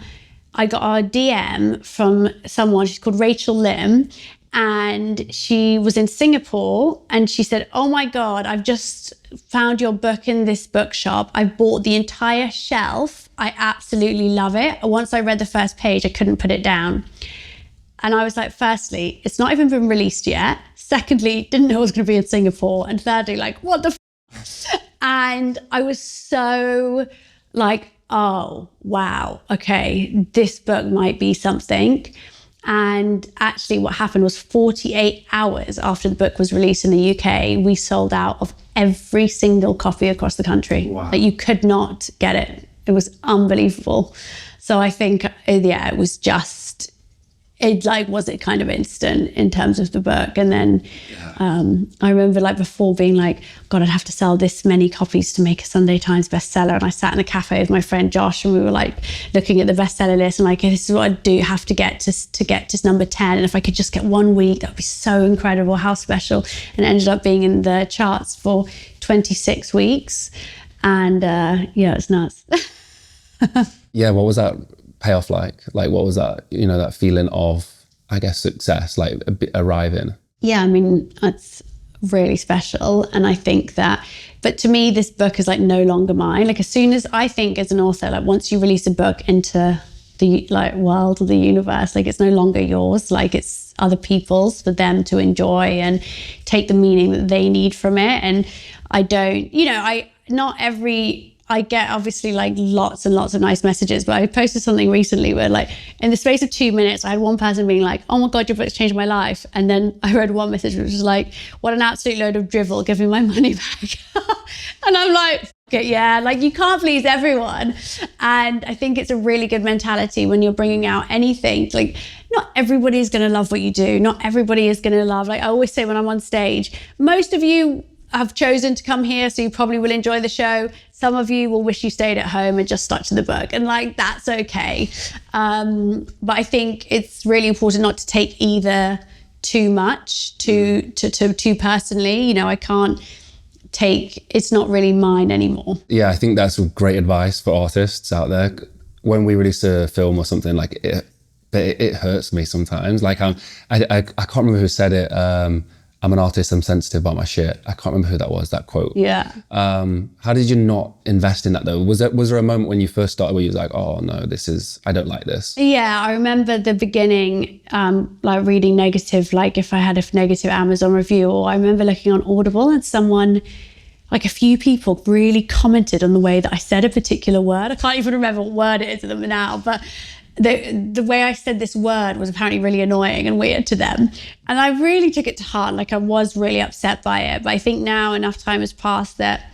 I got a DM from someone, she's called Rachel Lim, and she was in Singapore, and she said, oh my God, I've just found your book in this bookshop. I bought the entire shelf. I absolutely love it. Once I read the first page, I couldn't put it down. And I was like, firstly, it's not even been released yet. Secondly, didn't know it was going to be in Singapore. And thirdly, like, what the f-? And I was so like, oh, wow, okay, this book might be something. And actually what happened was 48 hours after the book was released in the UK, we sold out of every single copy across the country. Wow. Like, you could not get it. It was unbelievable. So I think, yeah, it was just, it like was it kind of instant in terms of the book. And then I remember like before being like, God, I'd have to sell this many copies to make a Sunday Times bestseller. And I sat in a cafe with my friend Josh, and we were like looking at the bestseller list and like, this is what I'd do, have to get to number 10. And if I could just get 1 week, that would be so incredible, how special. And it ended up being in the charts for 26 weeks. And yeah, it's nuts. Yeah, what was that payoff like? Like, what was that, you know, that feeling of, I guess, success, like arriving? Yeah, I mean, it's really special. And I think that, but to me, this book is like no longer mine. Like, as soon as I think as an author, like once you release a book into the like world or the universe, like it's no longer yours. Like, it's other people's for them to enjoy and take the meaning that they need from it. And I don't, you know, I get obviously like lots and lots of nice messages, but I posted something recently where like in the space of 2 minutes, I had one person being like, oh my God, your book's changed my life. And then I read one message which was like, what an absolute load of drivel, give me my money back. And I'm like, okay, yeah, like you can't please everyone. And I think it's a really good mentality when you're bringing out anything. Like, not everybody is going to love what you do. Not everybody is going to love, like I always say when I'm on stage, most of you have chosen to come here, so you probably will enjoy the show. Some of you will wish you stayed at home and just stuck to the book, and like that's okay. But I think it's really important not to take either too much too personally. You know, I can't take, it's not really mine anymore. Yeah, I think that's great advice for artists out there. When we release a film or something, like it hurts me sometimes. Like I can't remember who said it. I'm an artist, I'm sensitive about my shit. I can't remember who that was, that quote. Yeah. How did you not invest in that though? Was there a moment when you first started where you was like, oh no, I don't like this? Yeah, I remember the beginning, like reading negative, like if I had a negative Amazon review, or I remember looking on Audible and someone, like a few people really commented on the way that I said a particular word. I can't even remember what word it is to them now, but the way I said this word was apparently really annoying and weird to them. And I really took it to heart. Like, I was really upset by it. But I think now enough time has passed that,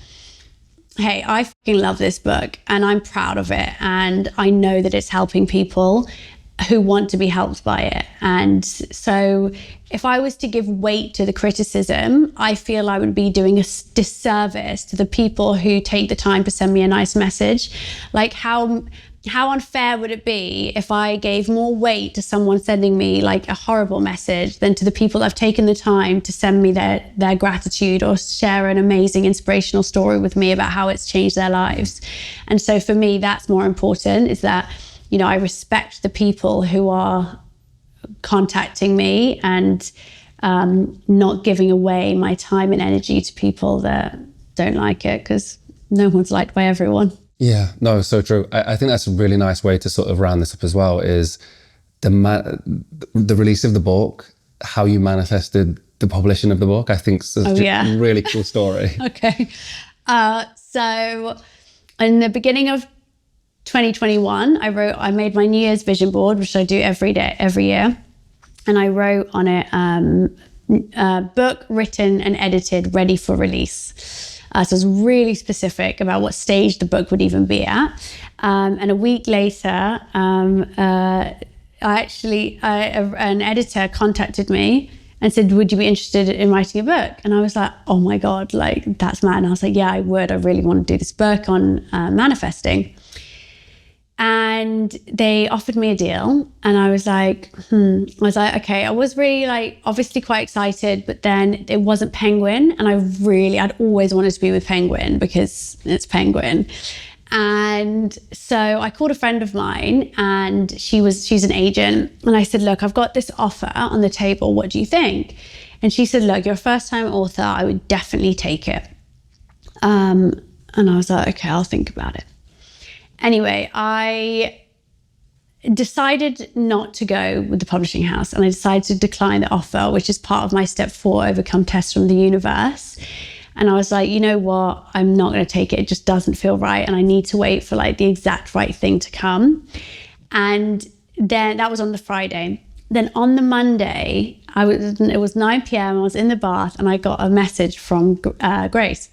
hey, I fucking love this book and I'm proud of it. And I know that it's helping people who want to be helped by it. And so if I was to give weight to the criticism, I feel I would be doing a disservice to the people who take the time to send me a nice message. Like, how unfair would it be if I gave more weight to someone sending me like a horrible message than to the people that have taken the time to send me their gratitude or share an amazing inspirational story with me about how it's changed their lives. And so for me, that's more important, is that, you know, I respect the people who are contacting me and not giving away my time and energy to people that don't like it, because no one's liked by everyone. Yeah, no, so true. I think that's a really nice way to sort of round this up as well, is the release of the book, how you manifested the publishing of the book. I think it's a really cool story. Okay. So in the beginning of 2021, I made my New Year's vision board, which I do every year. And I wrote on it, book written and edited, ready for release. So I was really specific about what stage the book would even be at. And a week later, an editor contacted me and said, would you be interested in writing a book? And I was like, oh my God, like that's mad. And I was like, yeah, I would. I really want to do this book on manifesting. And they offered me a deal, and I was like, okay. I was really like, obviously quite excited, but then it wasn't Penguin. And I'd always wanted to be with Penguin because it's Penguin. And so I called a friend of mine, and she's an agent. And I said, look, I've got this offer on the table. What do you think? And she said, look, you're a first-time author. I would definitely take it. And I was like, okay, I'll think about it. Anyway, I decided not to go with the publishing house, and I decided to decline the offer, which is part of my step 4 overcome tests from the universe. And I was like, you know what? I'm not going to take it. It just doesn't feel right. And I need to wait for like the exact right thing to come. And then that was on the Friday. Then on the Monday, it was 9 p.m. I was in the bath, and I got a message from Grace,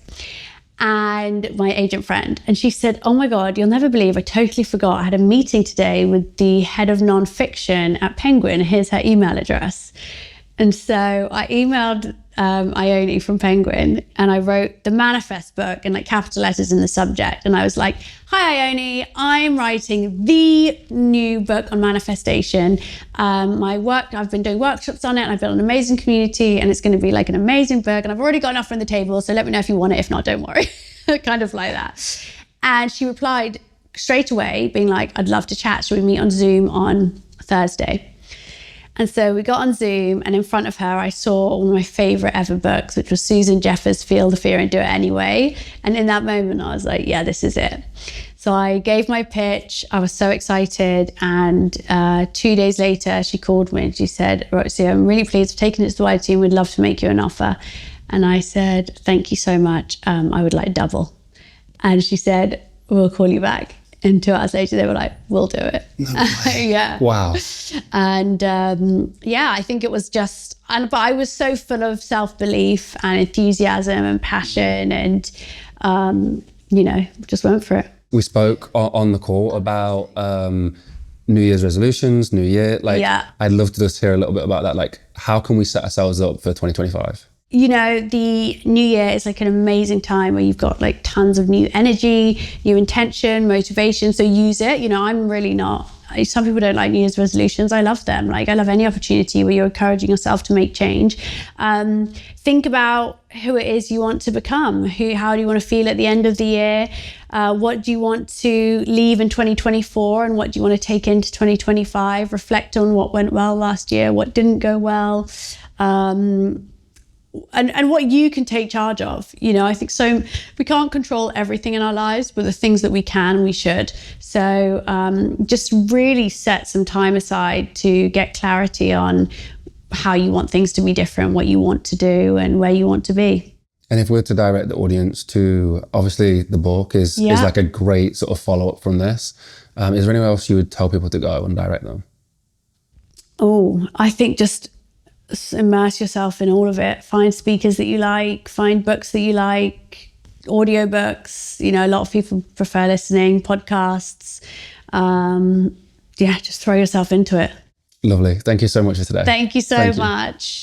and my agent friend. And she said, oh my God, you'll never believe, I totally forgot. I had a meeting today with the head of nonfiction at Penguin. Here's her email address. And so I emailed Ione from Penguin, and I wrote the manifest book in like capital letters in the subject. And I was like, hi Ione, I'm writing the new book on manifestation. I've been doing workshops on it, and I've built an amazing community, and it's going to be like an amazing book. And I've already got an offer on the table, so let me know if you want it. If not, don't worry. Kind of like that. And she replied straight away being like, I'd love to chat. Should we meet on Zoom on Thursday? And so we got on Zoom, and in front of her, I saw one of my favorite ever books, which was Susan Jeffers' Feel the Fear and Do It Anyway. And in that moment, I was like, yeah, this is it. So I gave my pitch. I was so excited. And 2 days later, she called me and she said, Roxie, I'm really pleased. I've taken it to the wider team. We'd love to make you an offer. And I said, thank you so much. I would like double. And she said, we'll call you back. And 2 hours later, they were like, we'll do it. No way. Yeah. Wow. And I think it was just, but I was so full of self-belief and enthusiasm and passion, and, just went for it. We spoke on the call about New Year's resolutions, New Year. I'd love to just hear a little bit about that. Like, how can we set ourselves up for 2025? The new year is like an amazing time where you've got like tons of new energy, new intention, motivation. So use it. I'm really not, some people don't like New Year's resolutions. I love them. Like I love any opportunity where you're encouraging yourself to make change. Think about who it is you want to become. How do you want to feel at the end of the year? What do you want to leave in 2024, and what do you want to take into 2025? Reflect on what went well last year, what didn't go well. And what you can take charge of. I think so we can't control everything in our lives, but the things that we can, we should. So just really set some time aside to get clarity on how you want things to be different, what you want to do, and where you want to be. And if we were to direct the audience to, obviously the book is like a great sort of follow-up from this. Is there anywhere else you would tell people to go and direct them? Oh, I think just immerse yourself in all of it. Find speakers that you like, find books that you like, audiobooks. A lot of people prefer listening, podcasts. Just throw yourself into it. Lovely. Thank you so much for today. Thank you so much.